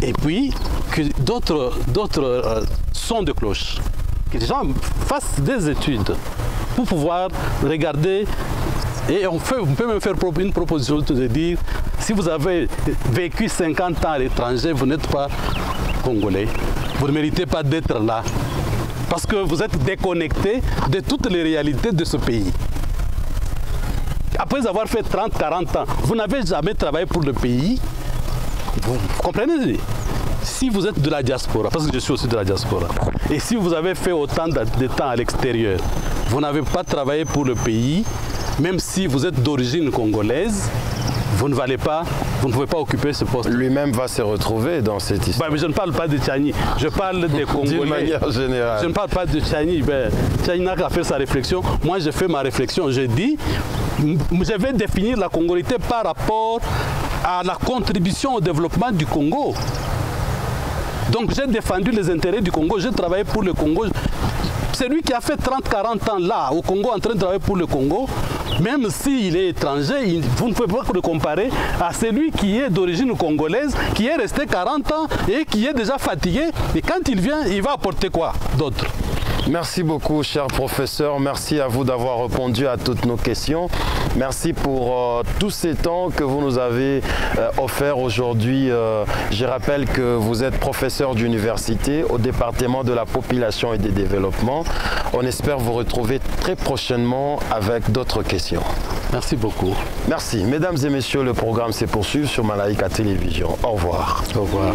Speaker 2: Et puis, que d'autres sons de cloche, que les gens fassent des études pour pouvoir regarder. Et on peut même faire une proposition de dire, si vous avez vécu 50 ans à l'étranger, vous n'êtes pas congolais. Vous ne méritez pas d'être là. Parce que vous êtes déconnecté de toutes les réalités de ce pays. Après avoir fait 30, 40 ans, vous n'avez jamais travaillé pour le pays. Vous comprenez? Si vous êtes de la diaspora, parce que je suis aussi de la diaspora, et si vous avez fait autant de temps à l'extérieur, vous n'avez pas travaillé pour le pays, même si vous êtes d'origine congolaise, vous ne valez pas, vous ne pouvez pas occuper ce poste.
Speaker 1: Lui-même va se retrouver dans cette histoire.
Speaker 2: Mais je ne parle pas de Tchani, je parle des Congolais.
Speaker 1: D'une manière générale.
Speaker 2: Je ne parle pas de Tchani. Tchani n'a qu'à faire sa réflexion. Moi, je fais ma réflexion. Je dis, je vais définir la congolité par rapport à la contribution au développement du Congo. Donc, j'ai défendu les intérêts du Congo. J'ai travaillé pour le Congo. C'est lui qui a fait 30-40 ans là, au Congo, en train de travailler pour le Congo. Même s'il est étranger, vous ne pouvez pas le comparer à celui qui est d'origine congolaise, qui est resté 40 ans et qui est déjà fatigué. Et quand il vient, il va apporter quoi d'autre?
Speaker 1: Merci beaucoup, cher professeur. Merci à vous d'avoir répondu à toutes nos questions. Merci pour tous ces temps que vous nous avez offert aujourd'hui. Je rappelle que vous êtes professeur d'université au département de la population et des développements. On espère vous retrouver très prochainement avec d'autres questions.
Speaker 2: Merci beaucoup.
Speaker 1: Merci. Mesdames et messieurs, le programme se poursuit sur Malaika Télévision. Au revoir.
Speaker 2: Au revoir.